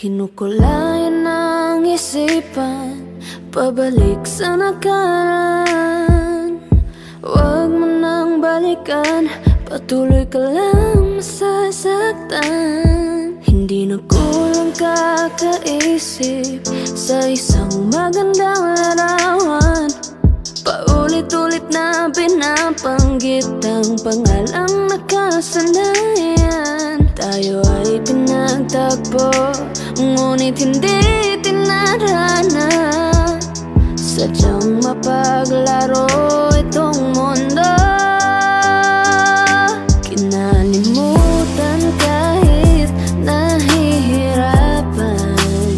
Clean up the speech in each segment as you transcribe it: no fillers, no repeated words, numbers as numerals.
Kinukulayan ang isipan, pabalik sa nakaraan. Huwag mo nang balikan, patuloy ka lang masasaktan. Hindi na kulang kakaisip sa isang magandang larawan. Paulit-ulit na pinapanggit ang pangalang nakasanayan. Tayo ay pinagtagpo, ngunit hindi tinarana. Sadyang mapaglaro itong mundo. Kinalimutan kahit nahihirapan,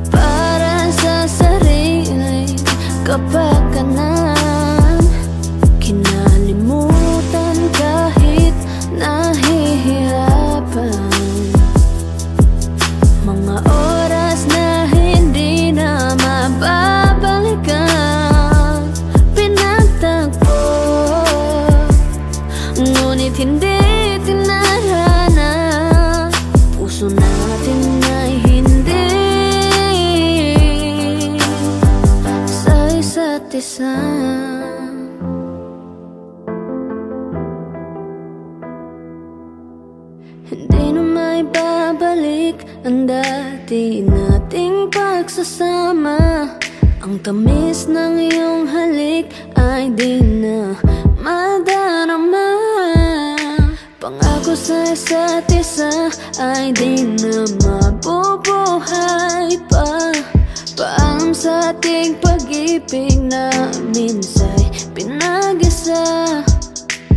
para sa sariling kapakanan. Kinalimutan kahit nahihirapan, mga oras na hindi na mababalikan. Pinagtagpo, ngunit hindi tinarana. Puso natin ay hindi sa isa't isa. Hindi na may babalik ang dati nating pagsasama. Ang tamis ng iyong halik ay di na madarama. Pangako sa isa't isa ay di na mabubuhay pa. Paalam sa ating pag-ibig na minsa'y pinag-isa.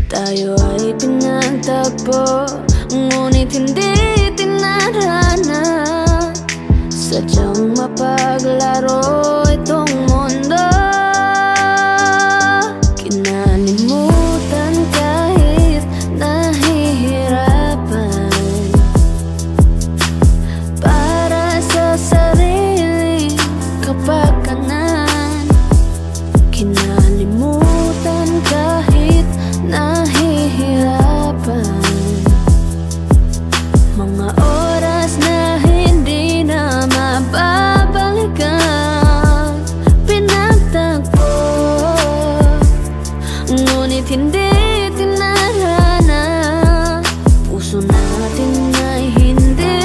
Tayo ay pinagtagpo, ngunit hindi tinarana. Sadyang mapaglaro itong mundo. Kinalimutan kahit nahihirapan, para sa sariling kapakanan. Kinalimutan kahit nahihirapan, mga oras na hindi na mababalikan. Pinagtagpo, ngunit hindi tinarana. Puso natin ay hindi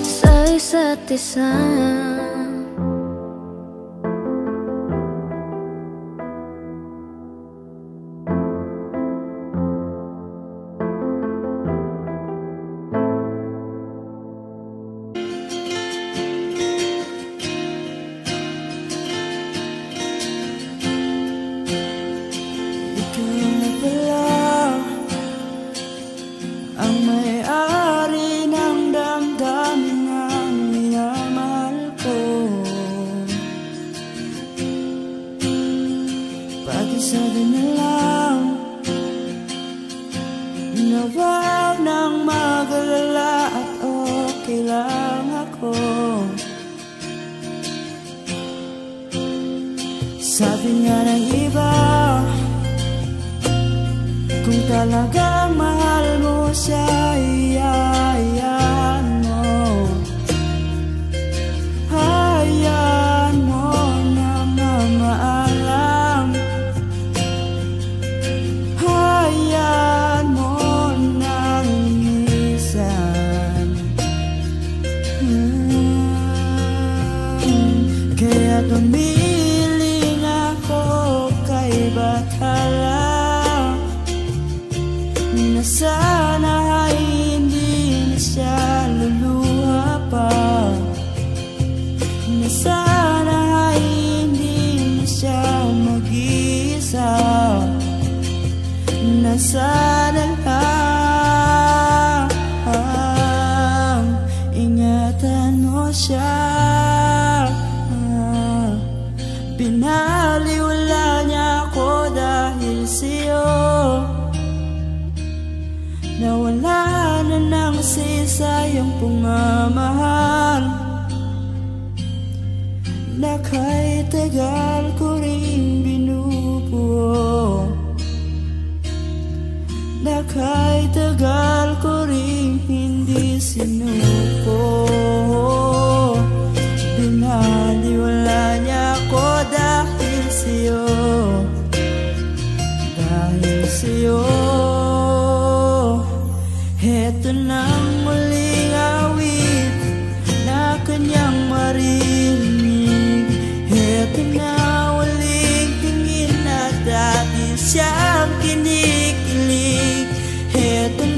sa isa't isa. Sabi na lang na wag nang mag-alala at okay lang ako. Sabi nga ng iba, kung talagang mahal mo siya, iyayan mo. Hayaan mo na mamaalam. Hayaan mo nang minsan. Kaya tumiling ako kay Bathala, na sana ay hindi na siya luluha pa. Na sana ay hindi na siya mag-isa. Na sana lang ingatan mo siya. Pinaliwala niya ako dahil sa'yo. Nawala na ng sisa yung pumamahal, na kahit tagal ko rin binubuo. Na kahit tagal ko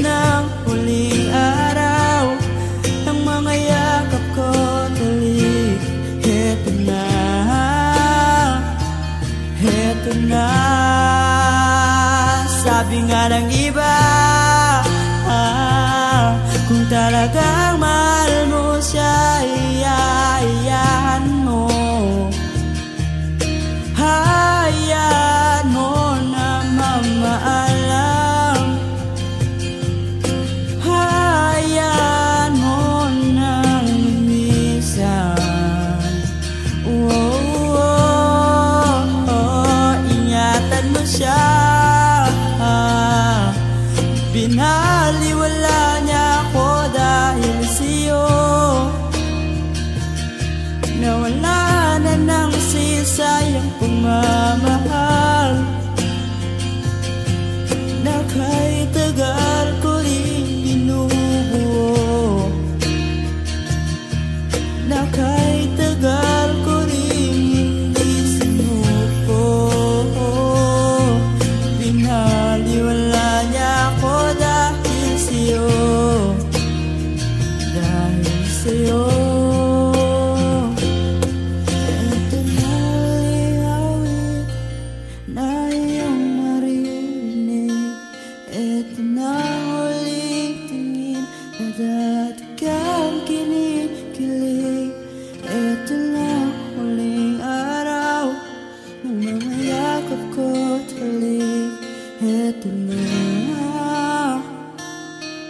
ng huling araw ng mga yakap ko tuloy. Heto na, heto na. Sabi nga ng iba, kung talagang mahal mo siya, iyayahan mo. Hayaan mo na mamaalam. Hayaan mo na lumisan. Ingatan mo siya. Binaliwala niya ako dahil sa'yo. Nawala na ng sisayang pagmamahal na kahit tagal ko rin binubuo, na kahit tagal ko rin hindi sinuko. Binaliwala niya ako dahil sa'yo, dahil sa'yo.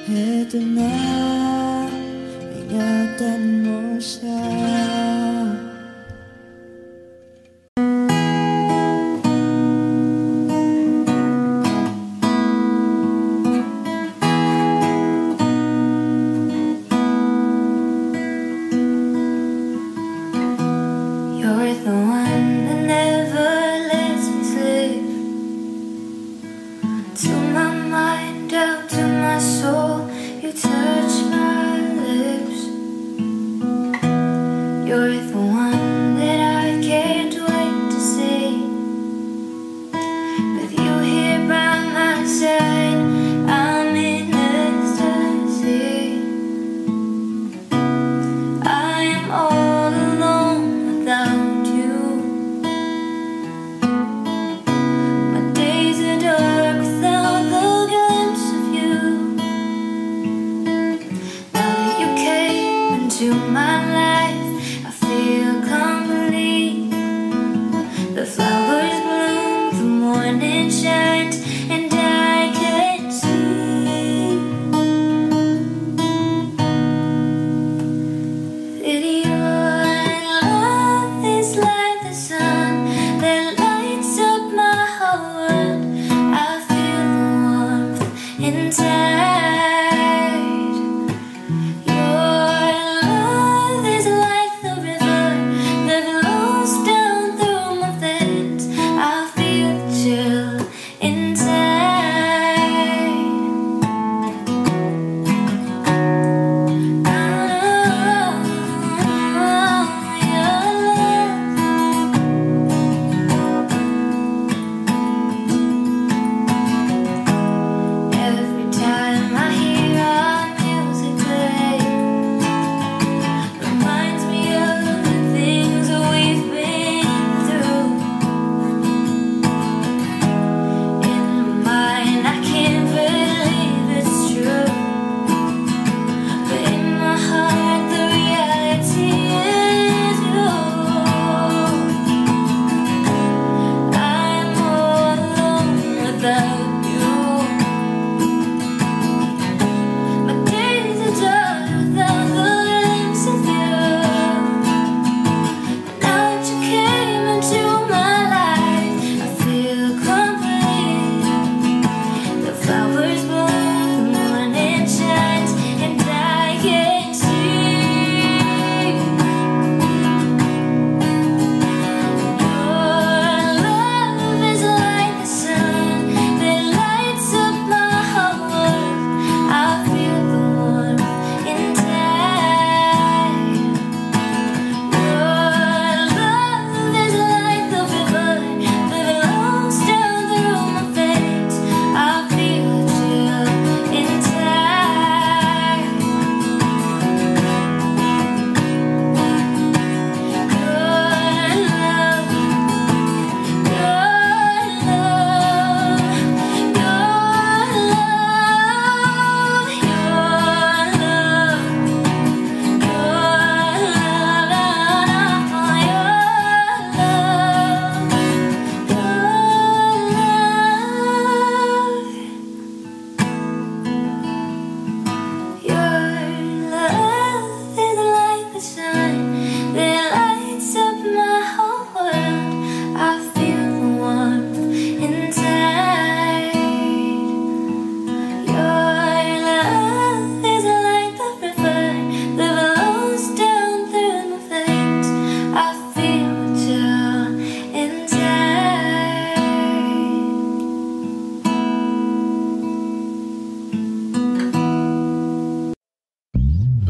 Heto na, ingatan mo siya. You're the one that never lets me sleep. To my mind, out to my soul, you touch my lips.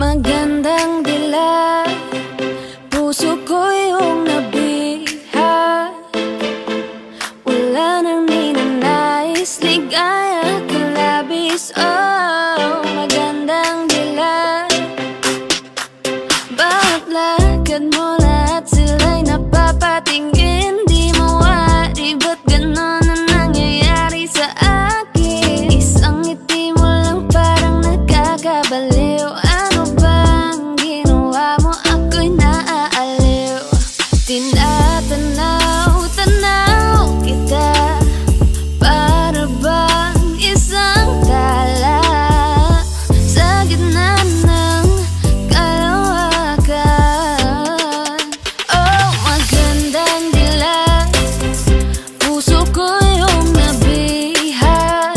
Magandang dila, puso ko yung nabiha. Wala nang ninanais, ligaya ka labis. Oh, magandang dila. Bawat lakad mo lahat sila'y napapatingin. Di mawari, ba't ganon ang nangyayari sa akin? Isang ngiti mo lang parang nakakabaliw. Ano bang ginawa mo? Ako'y naaaliw. Tinatanaw, tanaw kita, para bang isang tala sa gitna ng kalawakan. Oh, magandang dila, puso ko yung nabiha.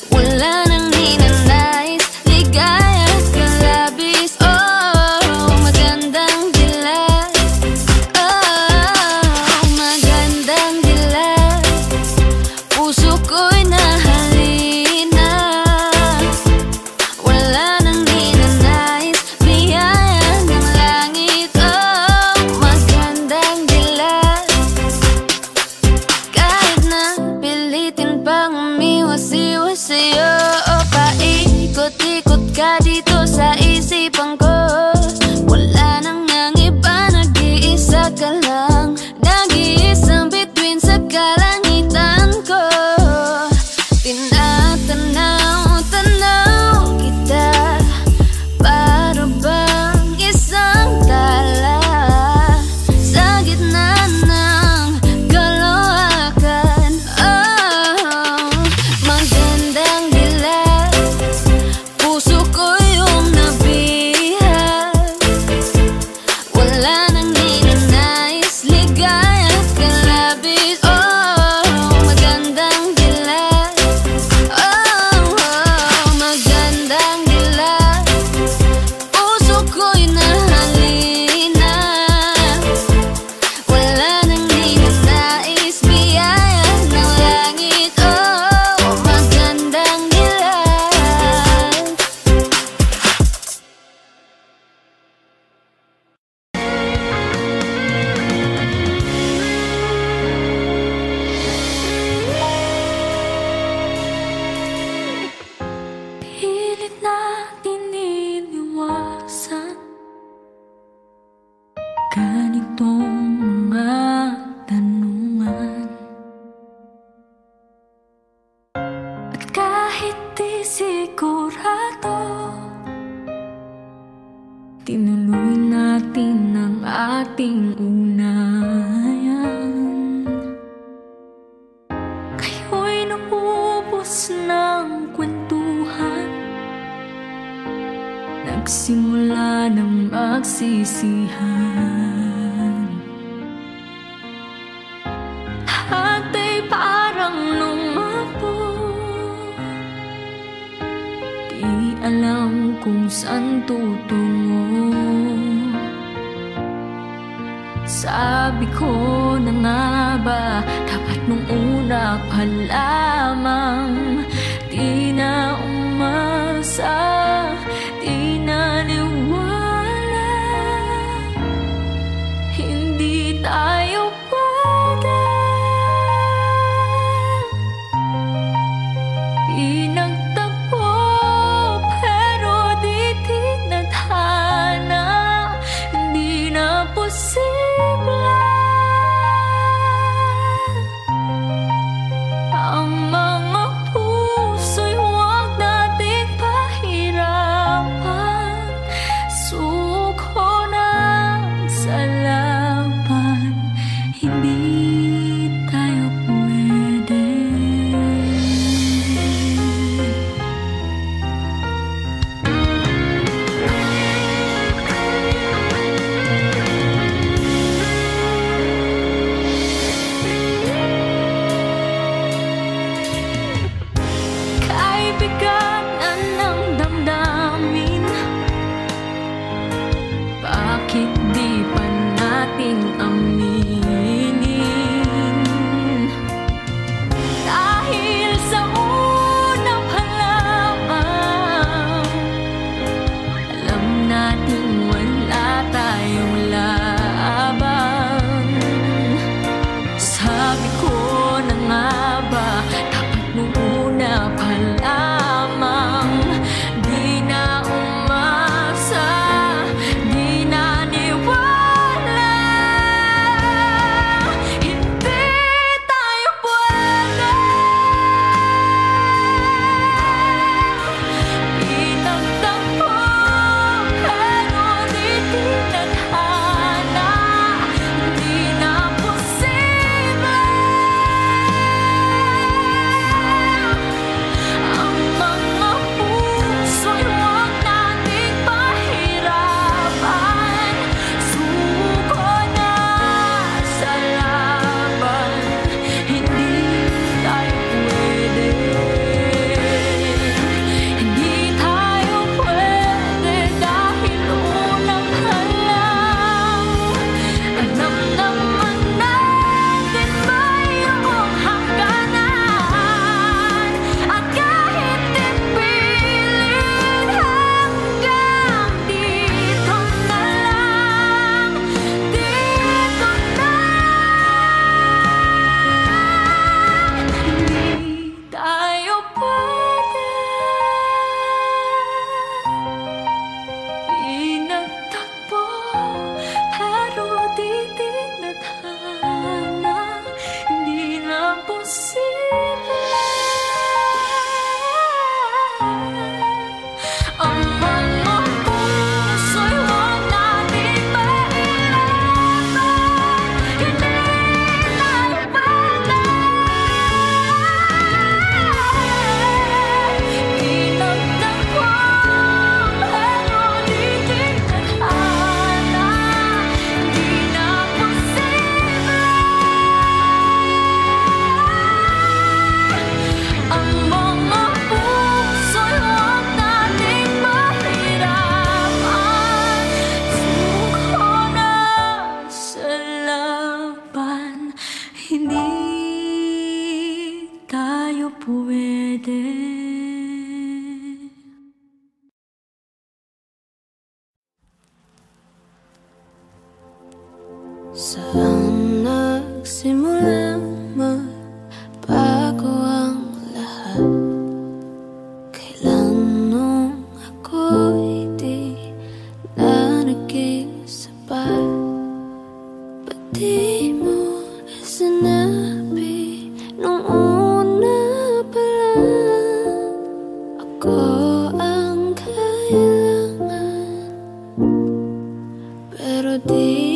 Wala nang ninanais, ligaya ka labis. Oh, magandang dila. Oh, magandang dila, puso ko'y nahalina. Wala nang ninanais, biyaya ng langit. Oh, magandang dila. Kahit na pilitin pang umiwas-iwas sa'yo, o paikot-ikot ka dito sa isipan ko. Wala nang ang iba, nag-iisa ka lang, nag-iisang bituin sa kalangitan ko. Tinatanaw, tanaw kita, para bang isang tala sa gitna ng kalawakan. Oh, magandang dila, puso ko yung nabiha. Wala nang ninanais, ligaya ka labis. Oh, magandang dila. Oh, magandang dila, puso ko'y nahalina. Wala nang ninanais, biyaya ng langit. Oh, magandang dila. Pilit natin iniwasan ganitong mga tanungan. At kahit di sigurado, tinuloy natin ang ating ugnayan. Kayo'y naubos ng kwentuhan, nagsimula ng magsisihan. Lahat ay parang lumabog, di alam kung saan tutungo. Sabi ko na nga ba, dapat nung una pa lamang di na umasa, di naniwala. Hindi tayo pwede, pinagtagpo pero di tinadhana. Hindi na posible ang mga puso'y huwag Saan nagsimulang magbago ang lahat? Kailan nung ako'y di na naging sapat? Ba't di mo sinabi nung una pa lang ako ang kailangan, pero di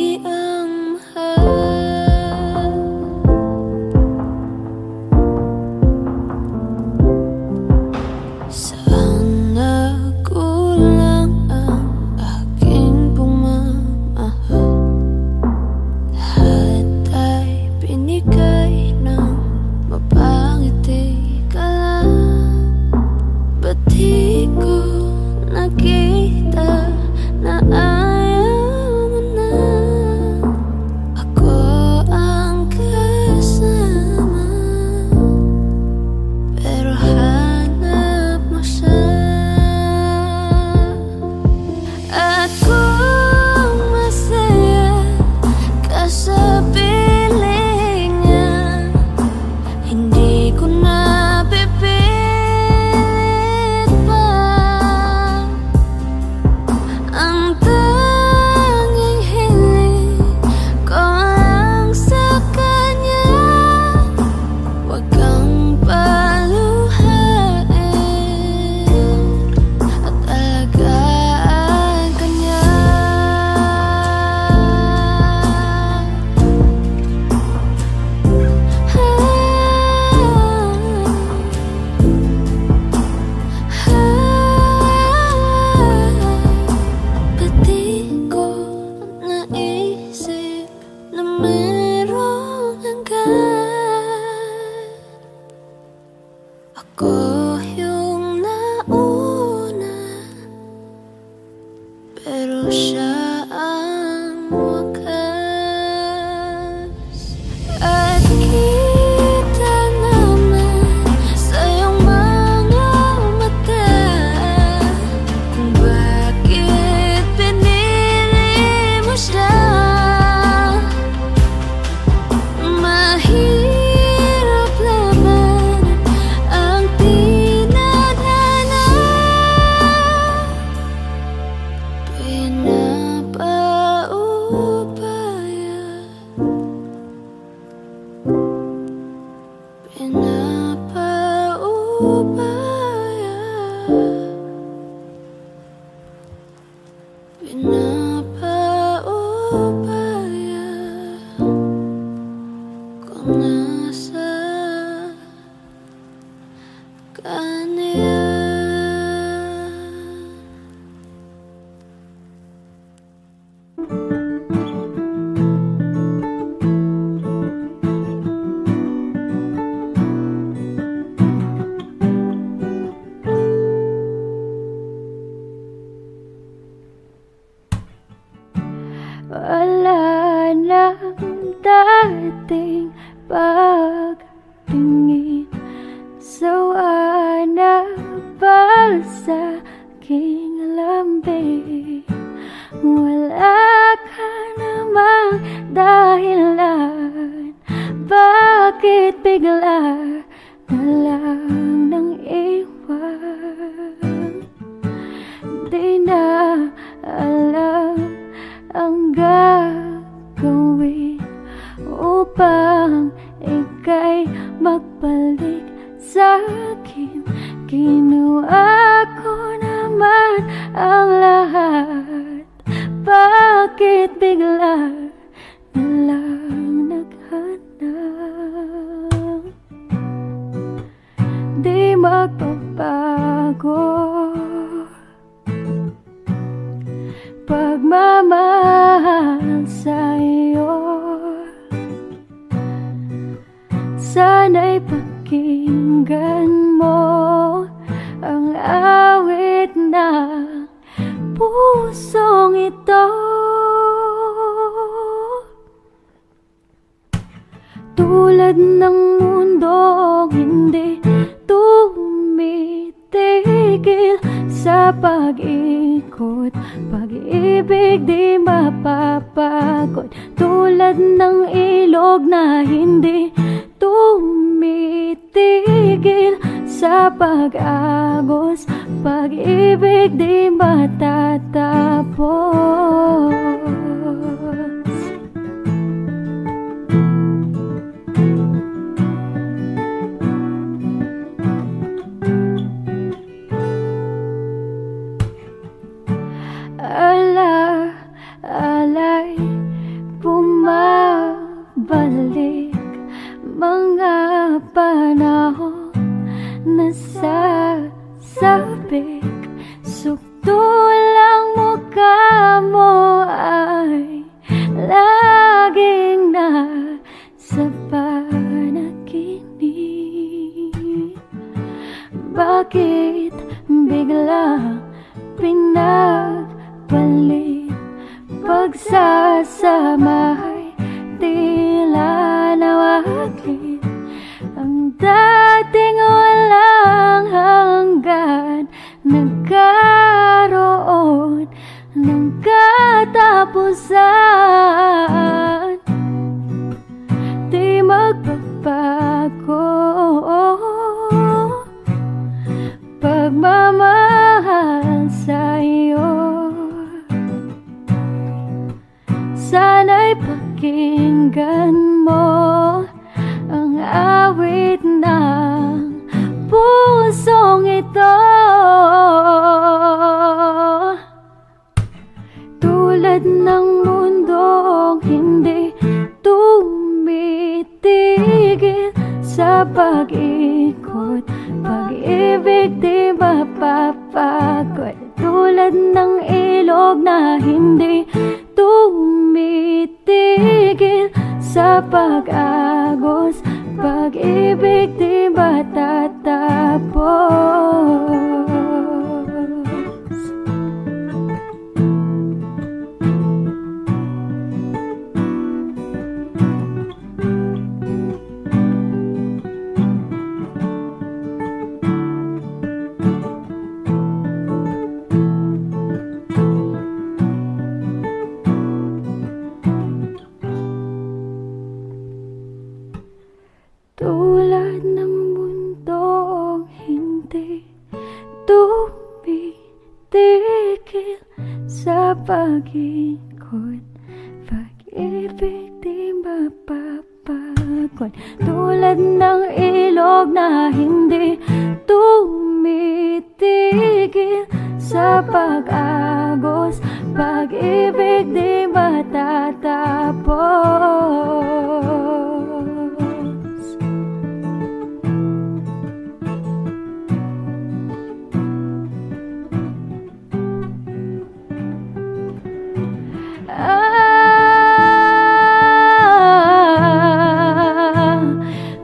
ako yung nauna, pero siya ang wakas. At kita naman sa iyong mga mata kung bakit pinili mo siya. Kung nasa kanya. Wala nang dating pagtingin, sawa na ba sa aking lambing? Wala ka namang dahilan, bakit bigla na lang nang iwan? Di na alam ang gagawin upang ika'y magbalik sa'kin. Ginawa ko naman ang lahat, bakit bigla na lang naghanap? Di magbabago pagmamahal sa'yo. Sana'y pakinggan mo ang awit ng pusong ito. Tulad ng mundong hindi tumitigil sa pag-ikot. Pag-ibig di mapapagod, tulad ng ilog na hindi tumitigil sa pag-agos. Pag-ibig di matatapos. Alay, bumabalik mga panahon na sasabik. Sukto lang mukha mo ay laging nasa panaginip. Bakit biglang pinagpalit? Pagsasamay tila nawaglit. Ang dating walang hanggan nagkaroon ng katapusan. Di magbabago pagmamahal sa'yo. Sana'y pakinggan mo ang awit ng pusong ito. Tulad ng mundong hindi tumitigil sa pag-ikot. Pag-ibig di mapapagod, tulad ng ilog na hindi tumitigil sa pag-agos. Pag-ibig di matatapos. Tulad ng mundong hindi tumitigil sa pag-ikot. Pag-ibig di mapapagod, tulad ng ilog na hindi tumitigil sa pag-agos. Pag-ibig di matatapos.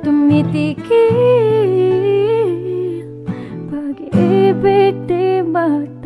Tumitigil, pag-ibig di matatapos.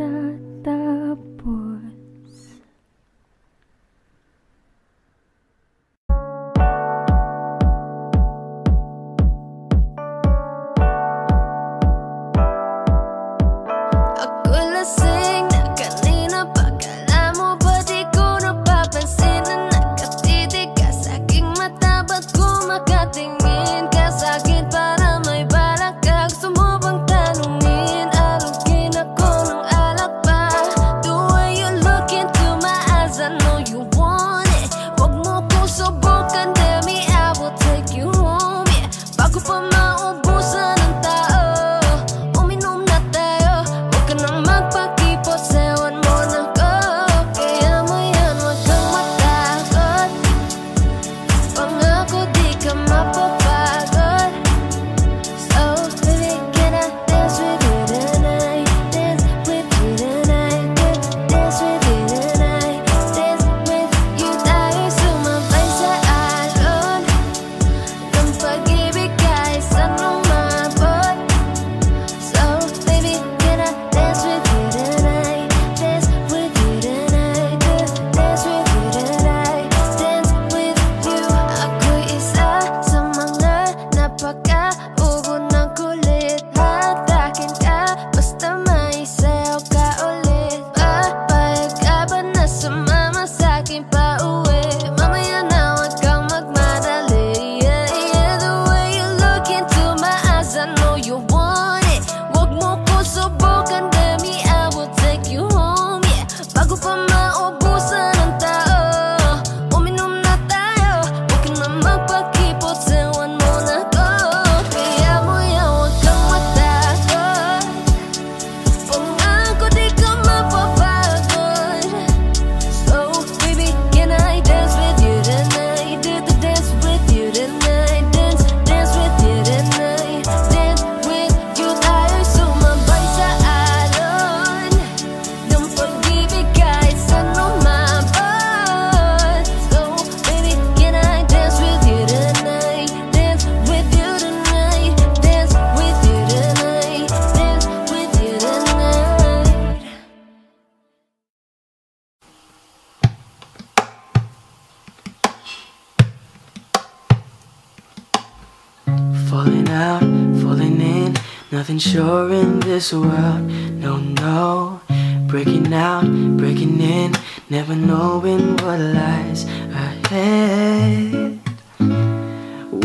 out, falling in, nothing sure in this world. No, no, breaking out, breaking in, never knowing what lies ahead.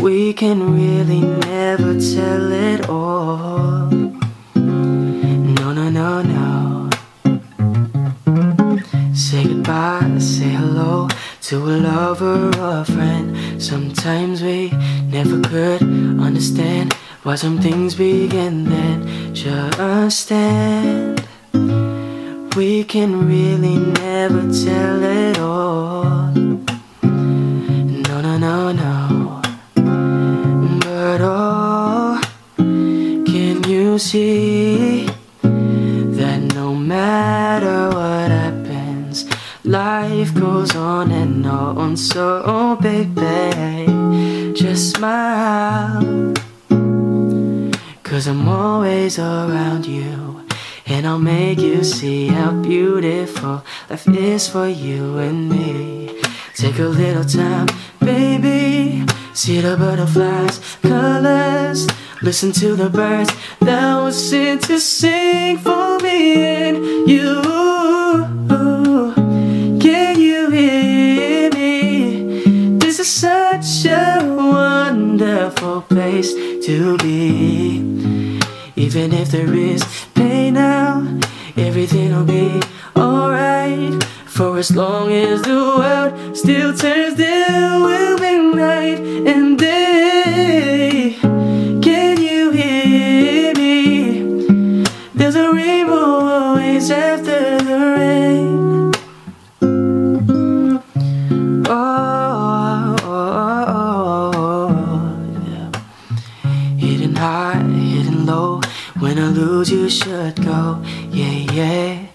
We can really never tell it all. No, no, no, no. Say goodbye, say hello to a lover or a friend. Sometimes we never could understand why some things begin then just stand. We can really never tell it all. No, no, no, no. But oh, can you see that no matter what happens, life goes on and on. So baby, just smile, 'cause I'm always around you, and I'll make you see how beautiful life is for you and me. Take a little time, baby, see the butterflies, colors, listen to the birds that were sent to sing for me and you. Can you hear me? This is such a wonderful place to be. Even if there is pain now, everything will be alright. For as long as the world still turns, there will be night and day. Can you hear me? There's a rainbow always after the rain. Oh, oh, oh, oh, yeah. Hidden high, hidden low, when I lose you should go. Yeah, yeah.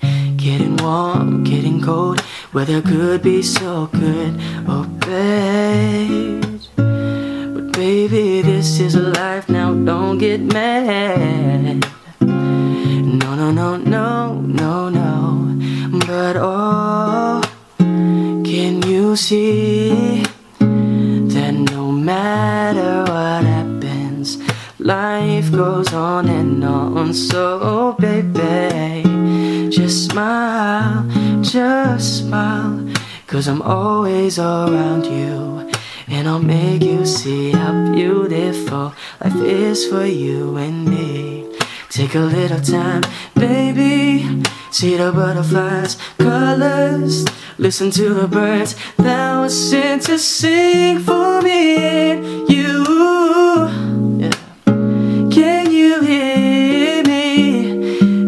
Getting warm, getting cold, weather could be so good, oh babe. But baby, this is life now, don't get mad. No, no, no, no, no, no. But oh, can you see that no matter what happens, life goes on and on. So baby, just smile, 'cause I'm always around you, and I'll make you see how beautiful life is for you and me. Take a little time, baby, see the butterflies, colors, listen to the birds that were sent to sing for me and you. Yeah. Can you hear me?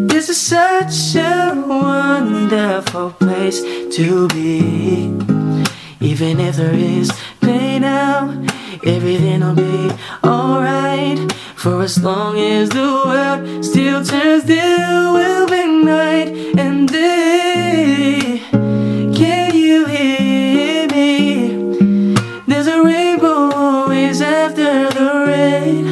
This is such a wonderful place to be. Even if there is pain now, everything will be alright. For as long as the world still turns, there will be night and day. Can you hear me? There's a rainbow always after the rain.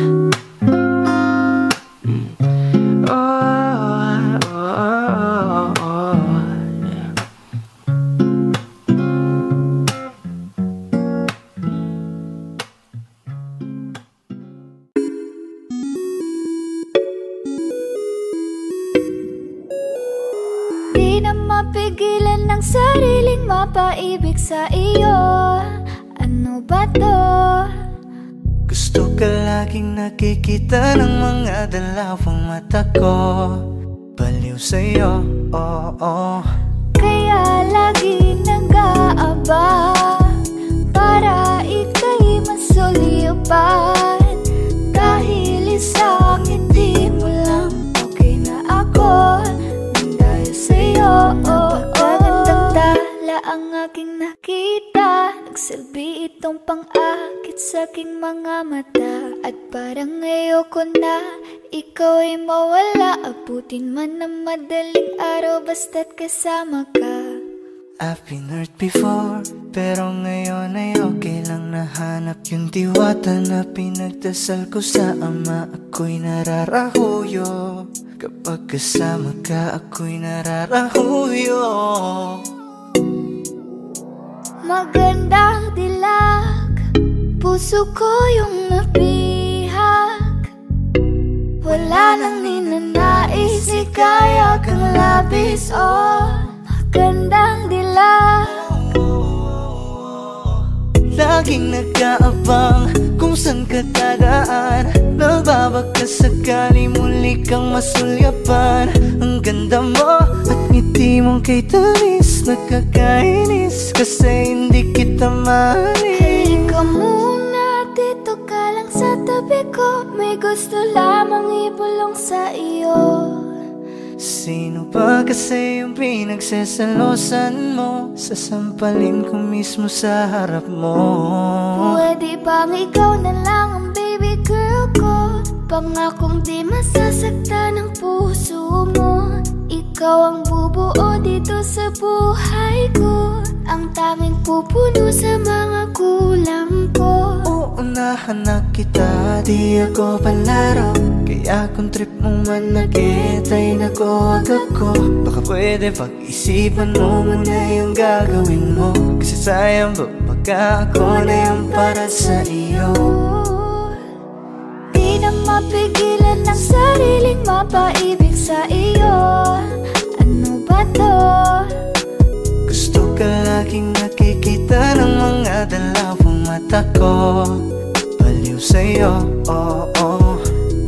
Mapigilan ng sariling mapaibig sa iyo. Ano ba to? Gusto ka laging nakikita ng mga dalawang mata ko. Baliw sa'yo, oh, oh. Kaya lagi nag-aaba para ika'y masulipan. Dahil isang ngiti mo lang, okay na ako. Dahil sa'yo, napakagandang tala ang aking nakita. Nagsilbi itong pang-akit sa aking mga mata. At parang ayoko na ikaw ay mawala. Abutin man ng madaling araw basta't kasama ka. I've been hurt before, pero ngayon ay okay lang. Nahanap yung diwata na pinagdasal ko sa Ama. Ako'y nararahuyo, kapag kasama ka ako'y nararahuyo. Magandang dilag, puso ko yung nabihag. wala nang ninanais, ikaya kang labis. Oh, magandang dilag. Laging nag-aabang kung saan ka dadaan, nagbabaka sakali muli kang masulyapan. Ang ganda mo at ngiti mong kay tamis, nakakainis kasi hindi kita mahalin. Halika muna, dito ka lang sa tabi ko, may gusto lamang ibulong sa iyo. Sino pa kasi yung pinagsasalosan mo? Sasampalin ko mismo sa harap mo. Pwede bang ikaw na lang ang baby girl ko? Pangakong di masasaktan ang puso mo. Ikaw ang bubuo dito sa buhay ko, ang tanging pupuno sa mga kulang ko. Uunahan na kita, di ako palaro. Kaya kung trip mong manakit ay nakuwag ako. Baka pwede pag-isipan mo muna yung gagawin mo, kasi sayang ba baka ako na yung para sa iyo. Di na mapigilan ang sariling mapaibig sa iyo. Ano ba to? Gusto ka laging nakikita ng mga dalawang mata ko, baliw sa'yo, oh, oh.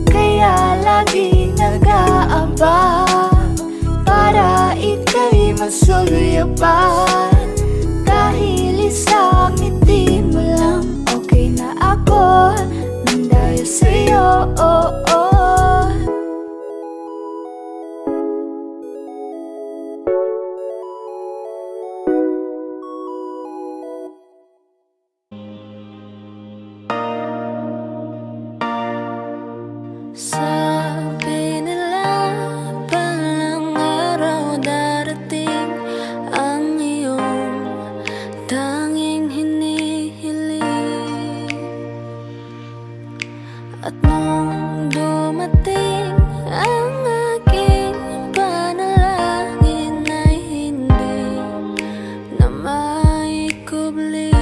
Kaya laging nag-aabang para ika'y masulyapan. Dahil isang ngiti mo lang, okay na ako nang dahil sa'yo, oh, oh. Sabi nila palang araw darating ang iyong tanging hinihiling. At nung dumating ang aking panalangin ay hindi na maikubli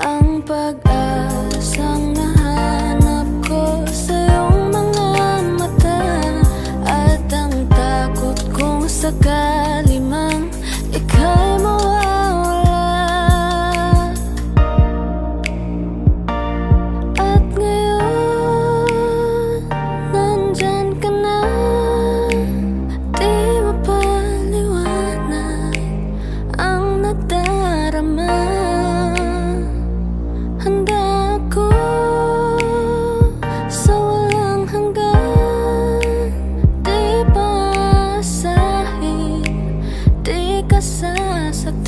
ang pag-asang nahanap ko sa iyong mga mata, at ang takot kong sakali mang ika'y mawawala. At ngayon, nandyan ka na, di mapaliwanag ang nadarama. Handa ako sa walang hanggan, di paasahin, di ka sasaktan.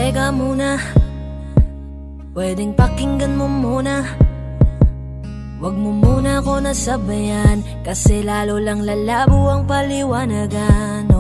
Teka muna, pwedeng pakinggan mo muna. Wag mo muna ako nasabayan, kasi lalo lang lalabo ang paliwanagan.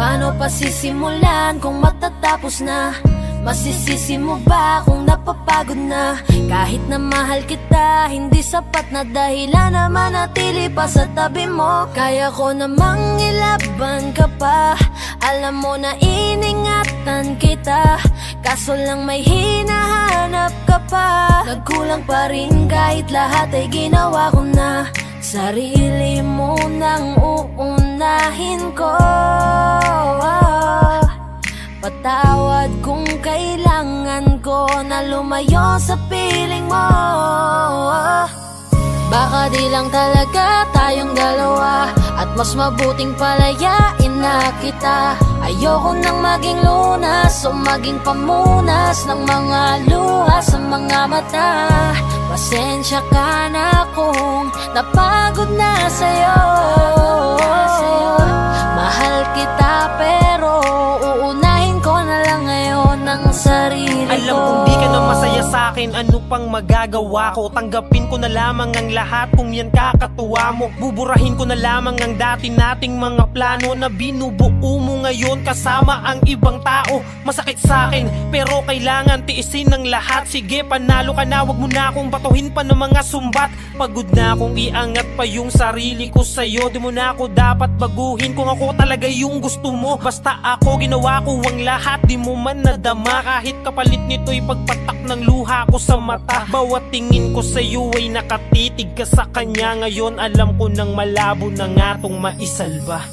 Paano pa sisimulan kung matatapos na? Masisisi mo ba kung napapagod na? Kahit na mahal kita, hindi sapat na dahilan na manatili pa sa tabi mo. Kaya ko namang ilaban ka pa, alam mo na iningatan kita, kaso lang may hinahanap ka pa. Nagkulang pa rin kahit lahat ay ginawa ko na. Sarili mo nang uunahin ko. Patawad kung kailangan ko na lumayo sa piling mo. Baka di lang talaga tayong dalawa, at mas mabuting palayain na kita. Ayoko nang maging lunas o maging pamunas ng mga luha sa mga mata. Pasensya ka na kung napagod na sa'yo. Mahal kita pero uunahin ko na lang ngayon ang sarili ko. Alam kong di ka na masaya sa'kin, ano pang magagawa ko? Tanggapin ko na lamang ang lahat kung yan kakatuwa mo. Buburahin ko na lamang ang dati nating mga plano na binubuo mo ngayon kasama ang ibang tao. Masakit sa'kin pero kailangan tiisin ng lahat. Sige, panalo ka na, wag mo na akong batuhin pa ng mga sumbat. Pagod na akong iangat pa yung sarili ko sa'yo. Di mo na ako dapat baguhin kung ako talaga yung gusto mo. Basta ako, ginawa ko ang lahat, di mo man nadama. Kahit kapalit nito'y pagpatak ng luha ko sa mata. Bawat tingin ko sa'yo ay nakatitig ka sa kanya. Ngayon alam ko nang malabo na nga tong maisalba.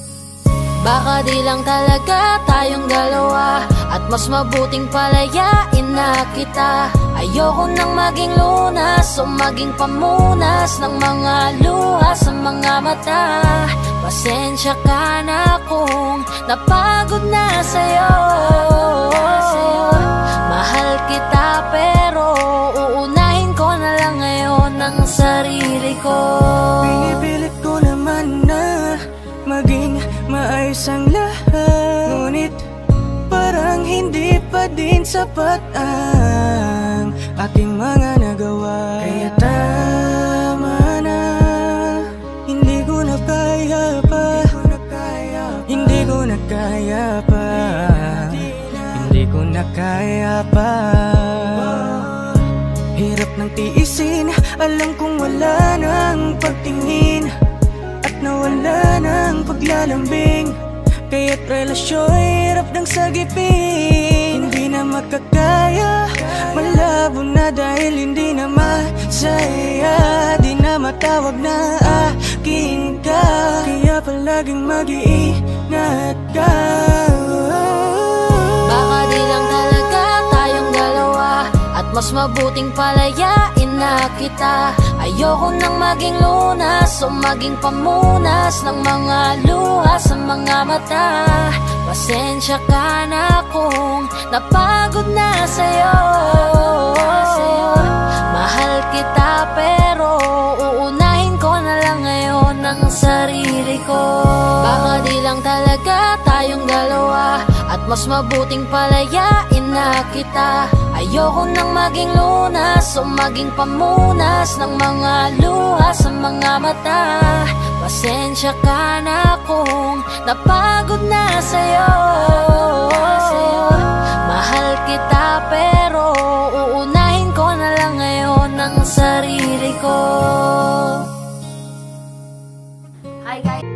Baka di lang talaga tayong dalawa, at mas mabuting palayain na kita. Ayoko nang maging lunas o maging pamunas ng mga luha sa mga mata. Pasensya ka na kung napagod na sa'yo. Mahal kita pero uunahin ko na lang ngayon ang sarili ko. Pinipilit ko naman na maging maayos ang lahat, ngunit parang hindi pa din sapat ang aking mga nagawa. Kaya tama na, hindi ko na kaya pa, hindi ko na kaya pa, hindi ko na kaya pa. Hirap ng tiisin, alam kong wala nang pagtingin at nawala ng paglalambing. Kaya't relasyo'y hirap ng sagipin. Hindi na makakaya, malabo na dahil hindi na masaya. Di na matawag na akin ka, kaya palaging mag-iingat ka. Baka di lang talaga tayong dalawa, at mas mabuting palayain na kita. Ayoko nang maging lunas o maging pamunas ng mga luha sa mga mata. Pasensya ka na kung napagod na sa'yo. Mahal kita pero uunahin ko na lang ngayon ang sarili ko. Baka di lang talaga tayong dalawa, at mas mabuting palayain na kita. Ayoko nang maging lunas o maging pamunas ng mga luha sa mga mata. Pasensya ka na kung napagod na sa'yo. Mahal kita pero uunahin ko na lang ngayon ang sarili ko. Hi guys.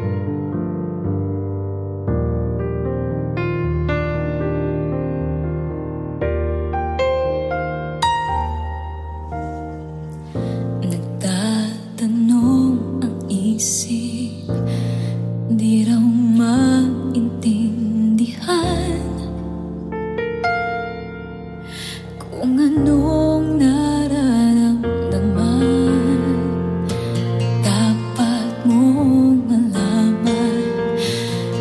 Di raw maintindihan kung anong nararamdaman. Dapat mong malaman,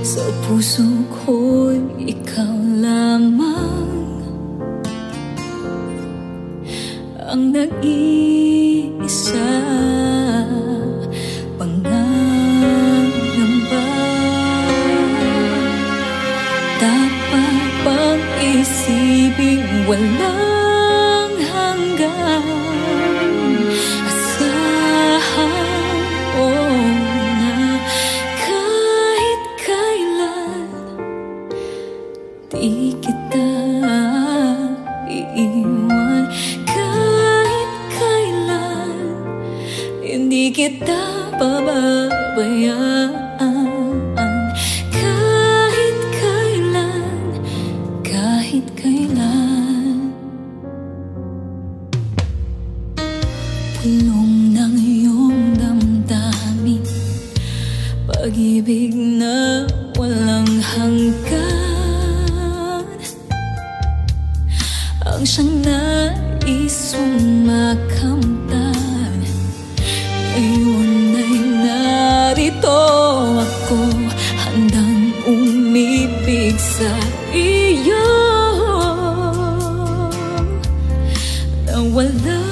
sa puso ko'y ikaw lamang ang nag-iisa. Dapat pag-isiping walang hanggan. Asahan mo na kahit kailan di kita iiwan. Kahit kailan hindi kita pababayaan. Pulong ng iyong damdamin, pag-ibig na walang hanggan, ang siyang nais mong makamtan. Ngayon ay narito ako, handang umibig sa iyo na wala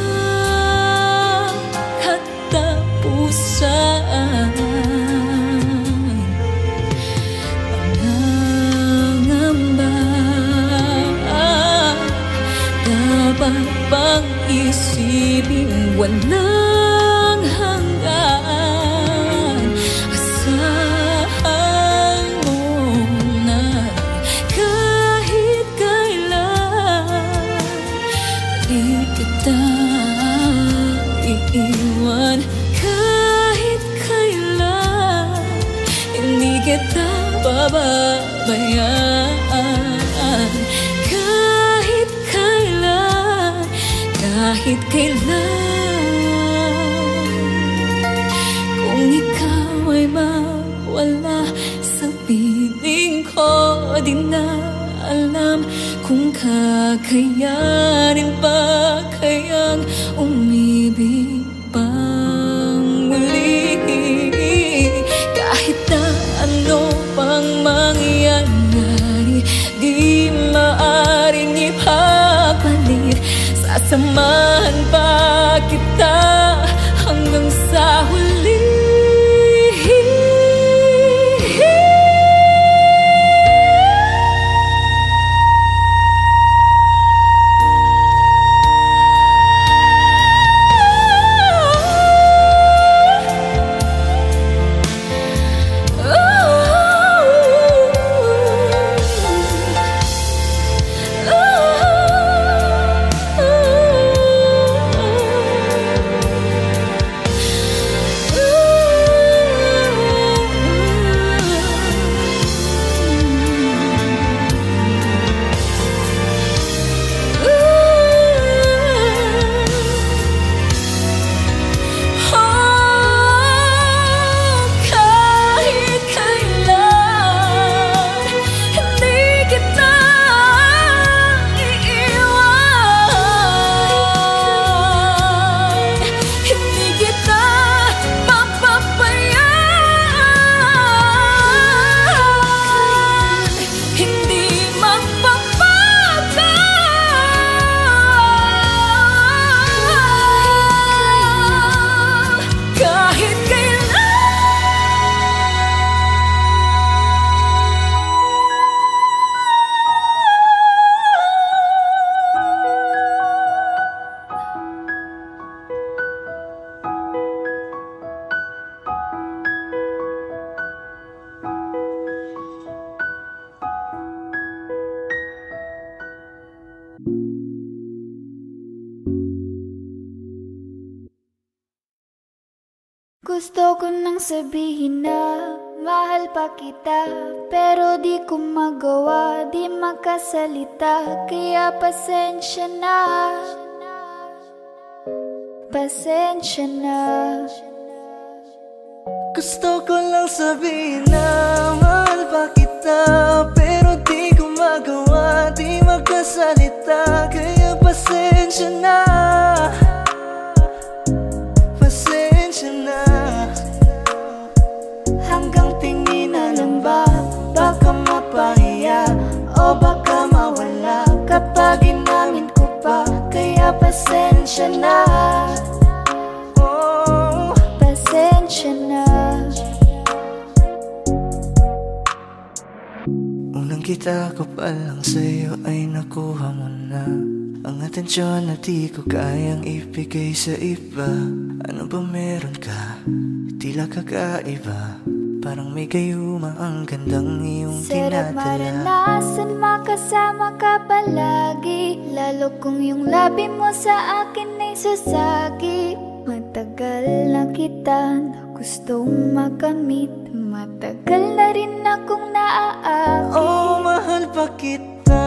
pag-isiping walang hanggan. Asahan mo na kahit kailan di kita iiwan. Kahit kailan hindi kita pababayaan. Kahit kailan, kung ikaw ay mawala sa piling ko, di na alam kung kakayanin pa kayang umibig pang muli. Kahit na ano pang mangyayari, di maaaring ipapalit. Sasamahan pa kita hanggang sa huli. Gusto ko nang sabihin na mahal pa kita, pero di ko magawa, di makasalita. Kaya pasensya na, pasensya na. Gusto ko lang sabihin na mahal pa kita, pero di ko magawa, di makasalita. Kaya pasensya na, pasensya na. Hanggang tingin na lang ba, baka mapahiya o baka mawala kapag inamin ko pa. Kaya pasensya na, oh, pasensya na. Unang kita ko pa lang sa'yo ay nakuha mo na ang atensyon na di ko kayang ibigay sa iba. Ano ba meron ka? Tila kakaiba. Parang may gayuma ang gandang iyong Sarap tinadala. maranasan makasama ka palagi, lalo kung yung labi mo sa akin ay sasagi. Matagal na kita na gustong makamit, matagal na rin akong naaakit. Oh, mahal pa kita,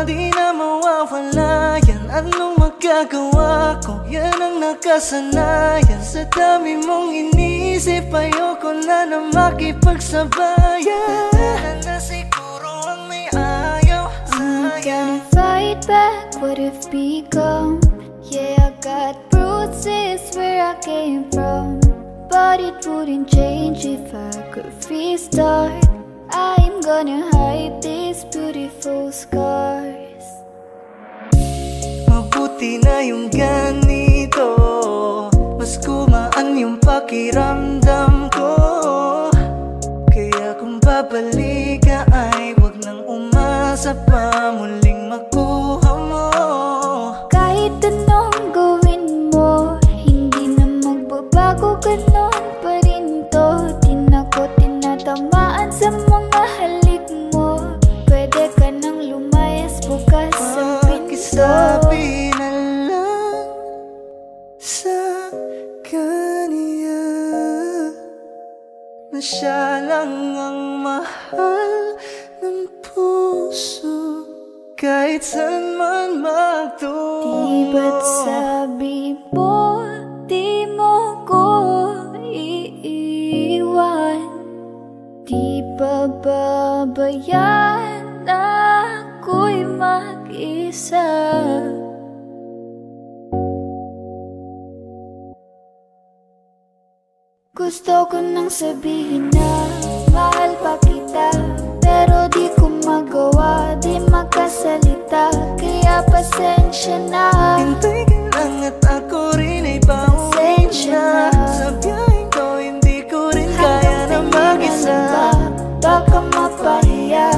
di na mawawala yan. Anong magagawa ko? Yan ang nakasanayan. Sa dami mong inisip, ayoko na na makipagsabayan. Tatanan na siguro ang may ayaw I'm sa'yo. gonna fight back what if become. Yeah, I got bruises where I came from, but it wouldn't change if I could restart. I'm gonna hide these beautiful scars. Mabuti na yung ganito, mas gumaan yung pakiramdam ko. Kaya kung babalik ka ay wag nang umasa pa muling makuha mo. Kahit anong gawin mo, hindi na magbabago, ganon pa rin to. Di na ko tinatamaan sa mga halik mo. Pwede ka nang lumayas bukas sa pinto. Pakisabi na lang sa kanya na siya lang ang mahal ng puso, kahit saan man magtungo. Di ba't sabi mo, di mo ko iiwan? Di ba babayaan na ako'y mag-isa? Gusto ko nang sabihin na mahal pa kita, pero di ko magawa, di makasalita. Kaya pasensya na. Hintay ka lang at ako rin ay pauwi Pasensya na. na. Sa biyaheng ko hindi ko rin kaya na mag-isa. Baka mapahiya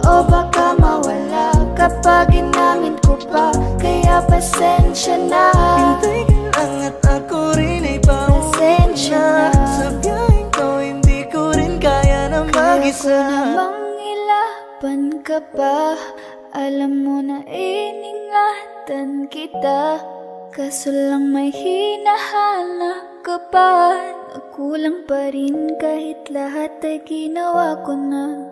o baka mawala kapag inamin ko pa. Kaya pasensya na. Hintay ka lang at ako rin ay pauwi Pasensya na. na. Sa biyaheng ko hindi ko rin kaya na Kaya ko mag-isa. namang ilaban ka pa. Alam mo na iningatan kita, kaso lang may hinahanap ka pa. Nagkulang pa rin kahit lahat ay ginawa ko na.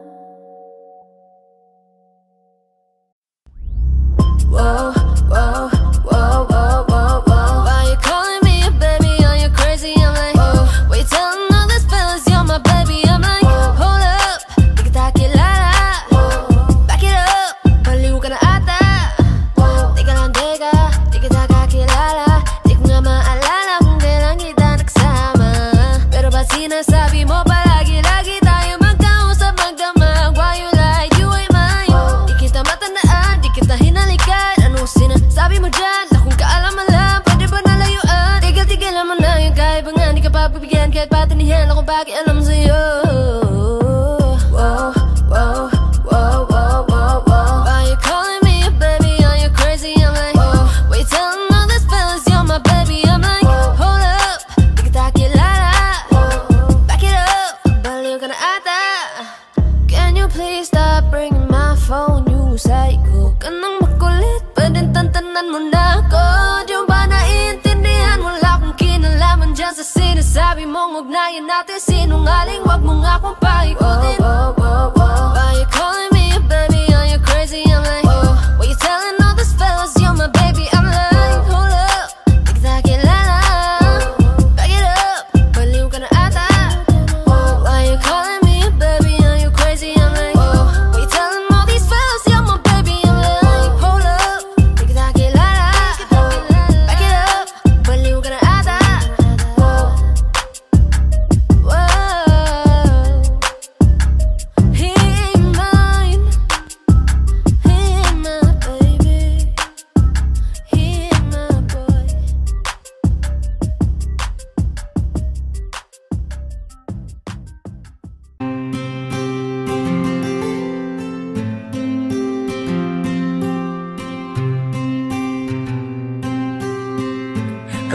Whoa, whoa, whoa, whoa, whoa, whoa. Why you calling me a baby? Are you crazy? I'm like, whoa. Why you telling all these fellas you're my baby? I'm like, hold up, di kita kilala. Back it up, baliw ka na ata. Teka lang, teka, di kita kakilala. Di ko nga maalala kung kailan kita nagsama. Pero ba't sinasabi mo palagi-lagi tayo magkausap, magdamag? Why you like you ain't mine? Di kita matandaan, di kita hinalikan. Anong sinasabi mo dyan? Na kung kaalaman lang, pwede ba nalayuan? Tigil-tigilan mo na yung kaibangan, di ka pagbibigyan kahit patinihan ako bakit alam sa'yo. Whoa, whoa, whoa, whoa, whoa, whoa. Why you calling me a baby? Are you crazy? I'm like, why you telling all these fellas you're my baby? I'm like, hold up, di kita kilala. Back it up, baliw ka na ata. Can you please stop ringing my phone? You psycho ka nang makulit, pwedeng tantanan mo na ako. Di mo ba naiintindihan? Wala akong kinalaman dyan sa sinasabi mong ugnayan natin. Sinungaling, wag mo nga akong paikutin. Why you calling me a baby? Are you crazy? I'm like, why you telling all these fellas you're my baby? I'm like, hold up, di kita kilala. Back it up, baliw ka na ata. Why you calling me a baby? Are you crazy? I'm like, why you telling all these fellas you're my baby? I'm like, hold up, di kita kilala. Back it up, baliw ka na ata. Whoa.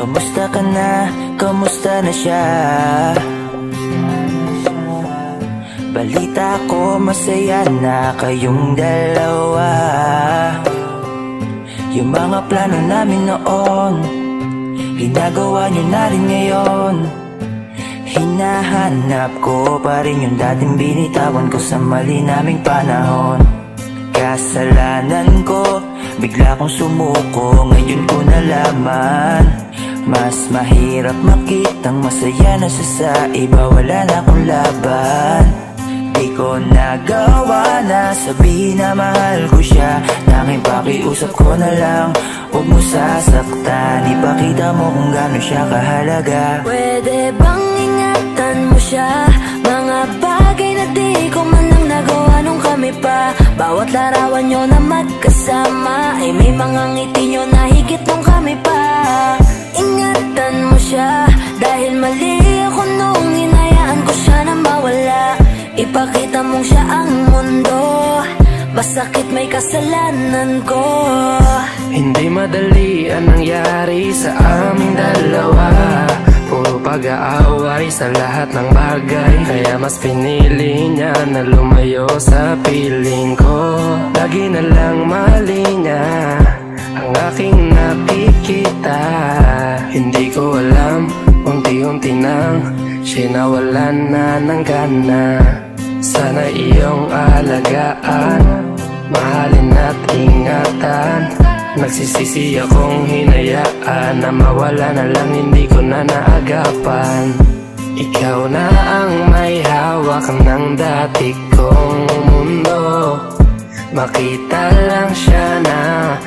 kamusta ka na? Kamusta na siya? Balita ko masaya na kayong dalawa. Yung mga plano namin noon, ginagawa nyo na rin ngayon. Hinahanap ko pa rin yung dating binitawan ko sa mali naming panahon. Kasalanan ko, bigla kong sumuko, ngayon ko nalaman. Mas mahirap makitang masaya na siya sa iba, wala na akong laban. Di ko nagawa na sabihin na mahal ko siya, tanging pakiusap ko na lang, huwag mo sasaktan. Ipakita mo kung gaano siya kahalaga. Pwede bang ingatan mo siya? Mga bagay na di ko man lang nagawa nung kami pa. Bawat larawan nyo na magkasama ay may mga ngiti nyo na higit nung kami pa. Ingatan mo siya dahil mali ako nung hinayaan ko siya na mawala. Ipakita mong siya ang mundo, masakit may kasalanan ko. Hindi madali ang nangyari sa aming dalawa. Puro pag-aaway sa lahat ng bagay, kaya mas pinili niya na lumayo sa piling ko. Lagi na lang mali niya ang aking nakikita. Hindi ko alam, unti-unti nang siya nawalan na ng gana. Sana iyong alagaan, mahalin at ingatan. Nagsisisi akong hinayaan na mawala na lang, hindi ko na naagapan. Ikaw na ang may hawak ng dati kong mundo. Makita lang siya na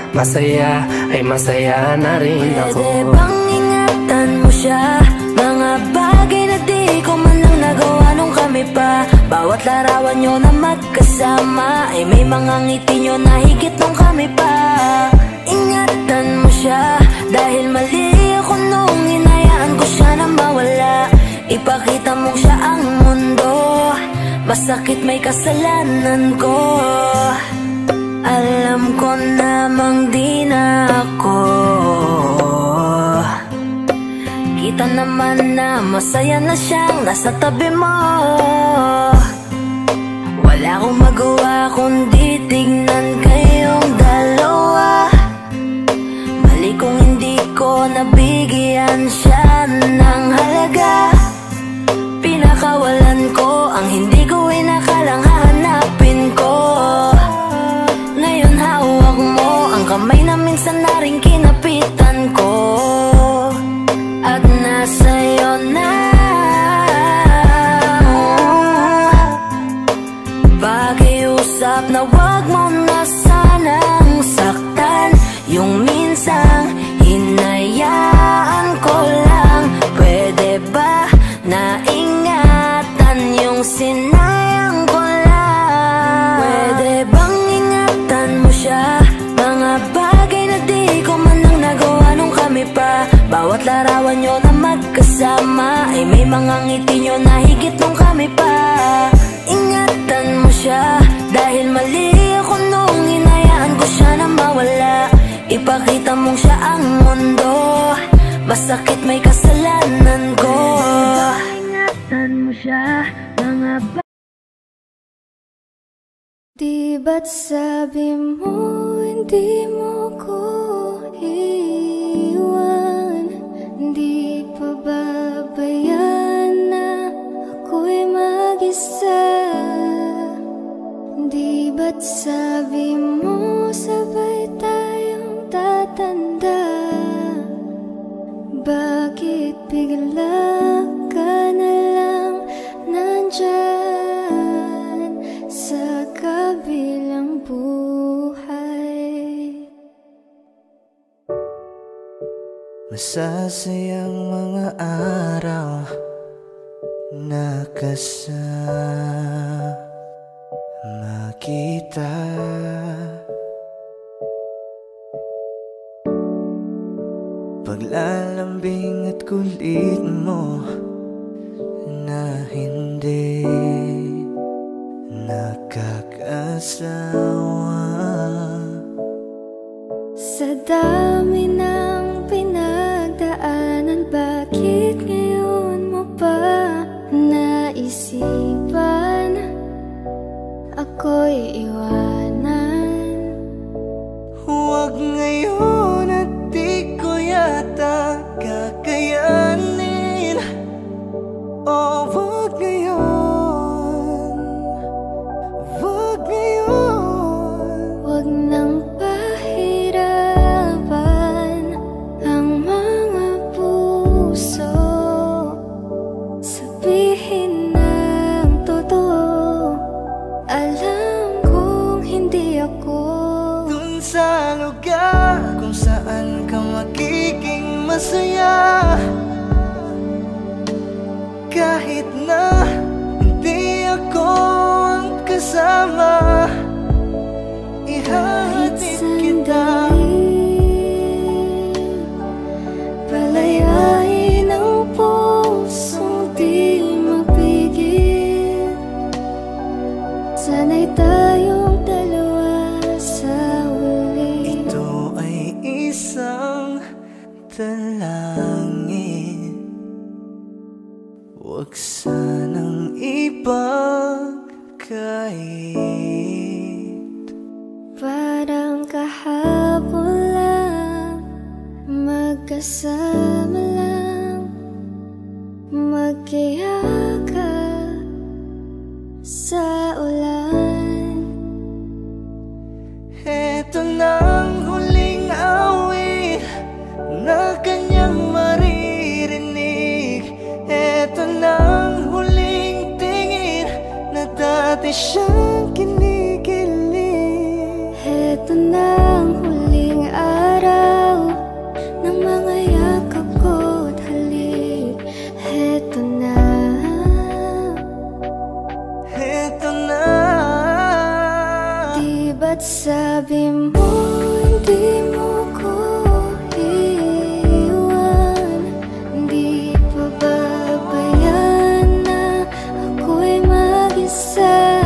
masaya, ay masaya na rin ako. Pwede bang ingatan mo siya? Mga bagay na di ko man lang nagawa nung kami pa. Bawat larawan nyo na magkasama ay may mga ngiti nyo na higit nung kami pa. Ingatan mo siya dahil mali ako nung hinayaan ko siya na mawala. Ipakita mo siya ang mundo, masakit may kasalanan ko. Alam ko namang di na ako. Kita naman na masaya na siyang nasa tabi mo. Wala akong magawa kundi tignan kayong dalawa. Mali kung hindi ko nabigyan siya ng halaga. Pinakawalan ko ang hindi ko inakalang hahanapin ko. Ngayon hawak mo ang kamay na minsan na rin kinapitan ko. At nasa'yo na. Pakiusap na wag mo na sanang saktan. Yung minsang hinayaan ko lang. Pwede ba na ingatan yung sinayang ko lang? Pwede bang ingatan mo siya? Mga bagay na di ko man lang nagawa nung kami pa. Bawat larawan nyo na magkasama ay may mga ngiti nyo na higit nung kami pa. Ingatan mo siya dahil mali ako nung hinayaan ko siya na mawala. Ipakita mong siya ang mundo, masakit may kasalanan ko. Ingatan mo siya, mga Di ba't sabi mo hindi mo ko iwan? Di pa babayaan na ako'y mag-isa? Di ba't sabi mo sabay tayong tatanda? Bakit bigla ka na lang nandyan sa kabilang buhay? Masasayang mga araw na kasama kita. Paglalambing at kulit mo na hindi nakakasawa. Sa dami ng pinagdaan iwanan. Huwag ngayon at di ko yata kakayanin. Oh, wag ngayon, wag ngayon. Huwag nang pahirapan ang mga puso. Sabihin ng totoo, alam kong hindi ako. Dun sa lugar kung saan ka magiging masaya, kahit na hindi ako ang kasama, ihahatid kita. Palayain ang pusong di mapigil. Sana'y tayong dalawa sa huli. Ito ay isang dalangin, huwag sanang ipagkait. Parang kahapon lang, magkasama lang, magkiyakap sa ulan. Eto nang huling awit na kanyang maririnig. Eto nang huling tingin na dati siyang kinikilig. Heto na ang huling araw ng mga yakap ko't halik. Heto na. Eto na. Di ba't sabi mo hindi mo ko iiwan? Di pa babayaan na ako'y mag-isa?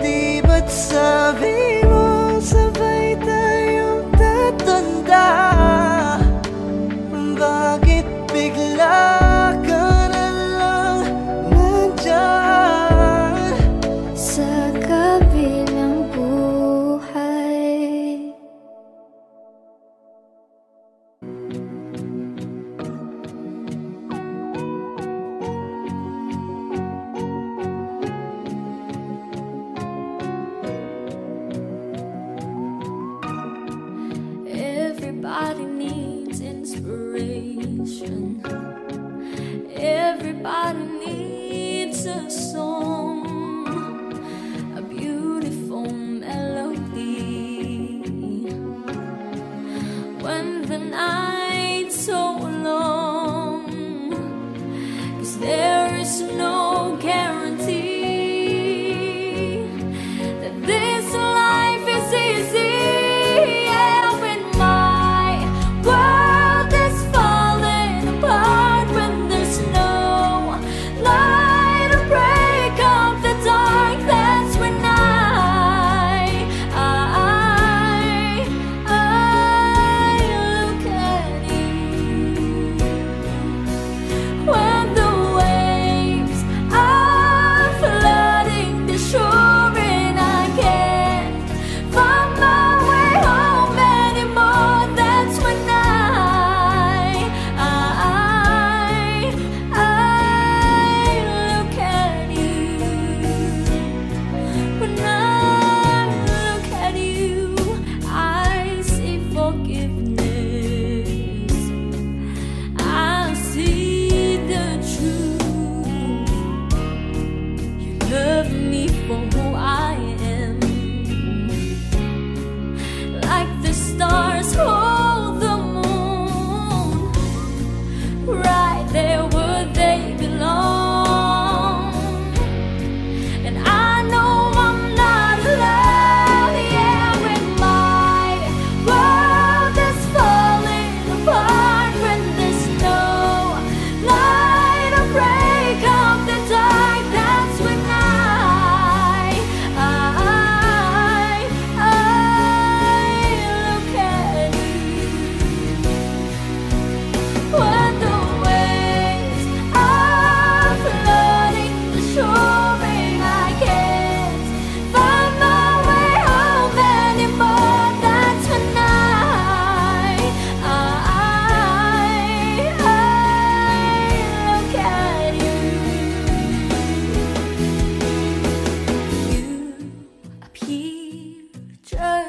Di ba't sabi mo sabay tayong tatanda? Bakit bigla ka na lang nandyan Sa kabilang buhay? Everybody needs inspiration. Everybody needs a song, a beautiful melody. When the night's so long, 'cause there is no guarantee that this life is easy. Yeah, when my world is falling apart, when there's no